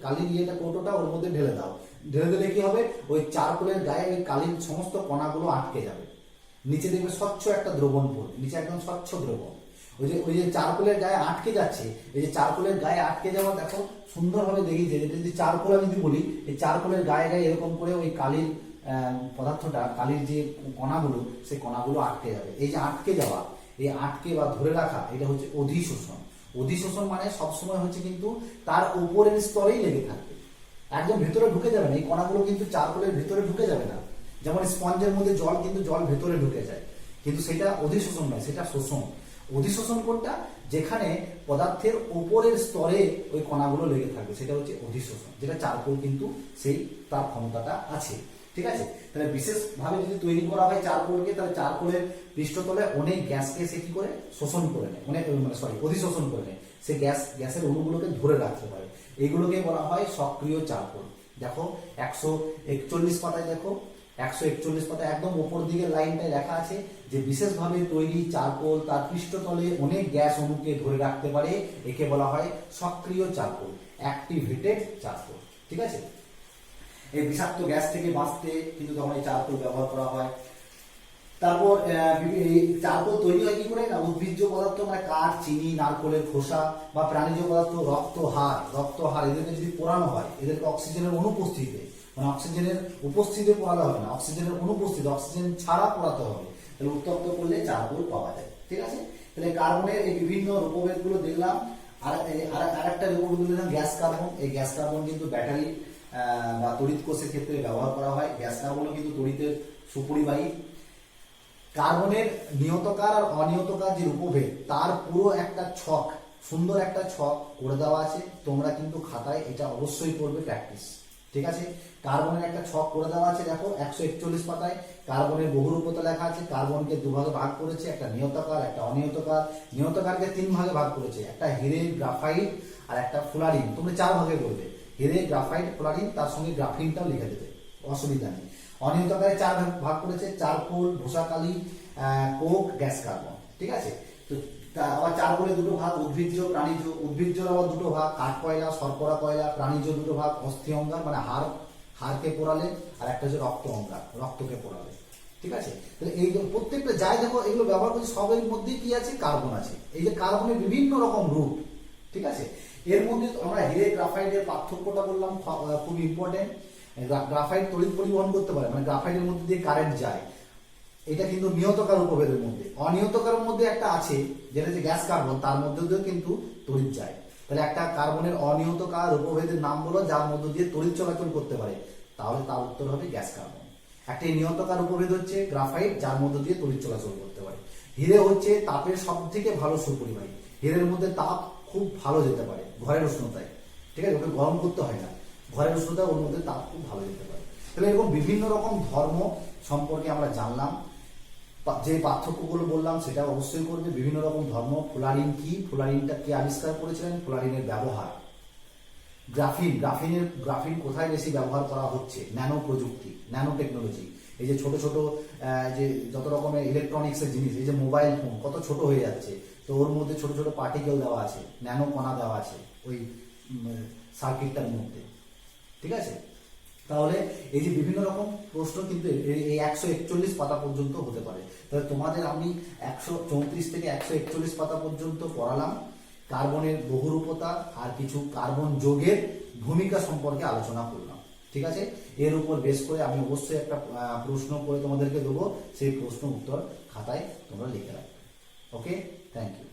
কালির ইয়েটা কৌটোটা ওর মধ্যে ঢেলে দাও। ঢেলে দিলে কি হবে? ওই চারকোলের গায়ে ওই কালির সমস্ত কণাগুলো আটকে যাবে। নিচে দেখবে স্বচ্ছ একটা দ্রবণ পড়বে, নিচে একদম স্বচ্ছ দ্রবণ। ওই যে চারকোলের গায়ে আটকে যাচ্ছে, এই যে চারকোলের গায়ে আটকে যাওয়া দেখো সুন্দরভাবে দেখিয়েছে। যদি চারকোল আমি যদি বলি, এই চারকোলের গায়ে এরকম করে ওই কালির পদার্থটা কালির যে কণাগুলো সেই কণাগুলো আটকে যাবে। এই যে আটকে যাওয়া, এই আটকে বা ধরে রাখা, এটা হচ্ছে অধিশোষণ। অধিশোষণ মানে সবসময় হচ্ছে কিন্তু তার উপরের স্তরেই লেগে থাকবে, একদম ভেতরে ঢুকে যাবে না। এই কণাগুলো কিন্তু চারকোলের ভেতরে ঢুকে যাবে না। যেমন স্পঞ্জের মধ্যে জল, কিন্তু জল ভেতরে ঢুকে যায়, কিন্তু সেটা অধিশোষণ নয়, সেটা শোষণ। অধিশোষণ কোনটা? যেখানে পদার্থের উপরের স্তরে ওই কণাগুলো লেগে থাকবে, সেটা হচ্ছে অধিশোষণ, যেটা চারকোল কিন্তু সেই তার ক্ষমতাটা আছে। ঠিক আছে, তাহলে বিশেষভাবে যদি তৈরি করা হয় চারকোলকে, তাহলে চারকোলের পৃষ্ঠতলে অনেক গ্যাসকে সে কি করে শোষণ করে নেয়, অধিশোষণ করে নেয়। সে গ্যাসের অণুগুলোকে ধরে রাখতে পারে। এইগুলোকে বলা হয় সক্রিয় চারকোল। দেখো 141 পাতায়, দেখো 141 পাতায় একদম উপর দিকে লাইনটায় লেখা আছে যে বিশেষভাবে তৈরি চারকোল তার পৃষ্ঠতলে অনেক গ্যাস অণুকে ধরে রাখতে পারে, একে বলা হয় সক্রিয় চারকোল, অ্যাক্টিভেটেড চারকোল। ঠিক আছে, এই বিষাক্ত গ্যাস থেকে বাঁচতে কিন্তু তখন এই চারকোল ব্যবহার করা হয়। তারপর এই চারকোল তৈরি হয় কি করে? না, উদ্ভিজ্জ পদার্থ মানে কাঠ, চিনি, নারকোলের খোসা বা প্রাণীজ পদার্থ, রক্তহার এদেরকে যদি পোড়ানো হয়, এদেরকে অক্সিজেনের অনুপস্থিতিতে, মানে অক্সিজেনের উপস্থিতিতে পোড়ালে হবে না, অক্সিজেনের অনুপস্থিতি, অক্সিজেন ছাড়া পোড়াতে হবে, তাহলে উত্তপ্ত করলে চারকোল পাওয়া যায়। ঠিক আছে, তাহলে কার্বনের এই বিভিন্ন রূপভেদ গুলো দেখলাম। আর একটা রূপভেদ দেখলাম গ্যাস কার্বন। এই গ্যাস কার্বন কিন্তু ব্যাটারি বা তড়িৎ কোষের ক্ষেত্রে ব্যবহার করা হয়। গ্যাস কার্বনও কিন্তু তড়িতের সুপরিবাহী। কার্বনের নিয়তকার আর অনিয়তকার যে রূপভেদ, তার পুরো একটা ছক, সুন্দর একটা ছক করে দেওয়া আছে। তোমরা কিন্তু খাতায় এটা অবশ্যই করবে প্র্যাকটিস। ঠিক আছে, কার্বনের একটা ছক করে দেওয়া আছে। দেখো 141 পাতায় কার্বনের বহুরূপতা লেখা আছে। কার্বনকে দুভাগে ভাগ করেছে, একটা নিয়তকার, একটা অনিয়তকার। নিয়তকারকে 3 ভাগে ভাগ করেছে, একটা হিরে, গ্রাফাইট আর একটা ফ্লোরিন। তোমরা 4 ভাগে করবে, হিরে, গ্রাফাইট, ফ্লোরিন, তার সঙ্গে গ্রাফিনটাও লিখে দেবে, অসুবিধা নেই। অনিয়তকারে 4 ভাগ করেছে, চারকোল, ভূষাকালি, কোক, গ্যাস কার্বন। ঠিক আছে, তো আবার চারকোলে 2 ভাগ, উদ্ভিজ্জ, প্রাণীজ। উদ্ভিজ্জের আবার 2 ভাগ, কাঠ কয়লা, শর্করা কয়লা। প্রাণীজ 2 ভাগ, অস্থি অঙ্গার মানে হাড়কে পোড়ালে, আর একটা হচ্ছে রক্ত অঙ্গার, রক্তকে পোড়ালে। ঠিক আছে, তাহলে এই প্রত্যেকটা যাই দেখো এগুলো ব্যবহার করছি, সবের মধ্যে কি আছে? কার্বন আছে। এই যে কার্বনের বিভিন্ন রকম রূপ। ঠিক আছে, এর মধ্যে আমরা হিরে, গ্রাফাইটের পার্থক্যটা বললাম, খুব ইম্পর্টেন্ট। গ্রাফাইট তড়িৎ পরিবহন করতে পারে, মানে গ্রাফাইটের মধ্যে দিয়ে কারেন্ট যায়, এটা কিন্তু নিয়তকার উপভেদের মধ্যে। অনিয়তকারের মধ্যে একটা আছে, যেটা যে গ্যাস কার্বন, তার মধ্যে দিয়েও কিন্তু তড়িৎ যায়। তাহলে একটা কার্বনের অনিয়তকার উপভেদের নাম বলো যার মধ্য দিয়ে তড়িৎ চলাচল করতে পারে, তাহলে তার উত্তর হবে গ্যাস কার্বন। একটা নিয়তকার উপভেদ হচ্ছে গ্রাফাইট, যার মধ্য দিয়ে তড়িৎ চলাচল করতে পারে। হিরে হচ্ছে তাপের সব থেকে ভালো সুপরিবাহী। হিরের মধ্যে তাপ খুব ভালো যেতে পারে ঘরের উষ্ণতায়। ঠিক আছে, ওকে গরম করতে হয় না, ঘরের উষ্ণতায় ওর মধ্যে তাপ খুব ভালো যেতে পারে। তাহলে এরকম বিভিন্ন রকম ধর্ম সম্পর্কে আমরা জানলাম। যে পার্থক্যগুলো বললাম সেটা অবশ্যই করবে। বিভিন্ন রকম ধর্ম। ফ্লোরিন কি, ফ্লোরিনটা কে আবিষ্কার করেছিলেন, ফ্লোরিনের ব্যবহার। গ্রাফিন কোথায় বেশি ব্যবহার করা হচ্ছে? ন্যানো প্রযুক্তি, ন্যানো টেকনোলজি। এই যে ছোট ছোট যে যত রকমের ইলেকট্রনিক্সের জিনিস, এই যে মোবাইল ফোন কত ছোট হয়ে যাচ্ছে, তো ওর মধ্যে ছোট ছোট পার্টিকেল দেওয়া আছে, ন্যানো কণা দেওয়া আছে ওই সার্কিটটার মধ্যে। ঠিক আছে, তাহলে এই যে বিভিন্ন রকম প্রশ্ন কিন্তু এই 141 পাতা পর্যন্ত হতে পারে। তাহলে তোমাদের আমি 134 থেকে 141 পাতা পর্যন্ত পড়ালাম। কার্বনের বহুরূপতা আর কিছু কার্বন যৌগের ভূমিকা সম্পর্কে আলোচনা করলাম। ঠিক আছে, এর উপর বেশ করে আমি অবশ্যই একটা প্রশ্ন করে তোমাদেরকে দেবো, সেই প্রশ্ন উত্তর খাতায় তোমরা লিখে রাখবে। ওকে, থ্যাংক ইউ।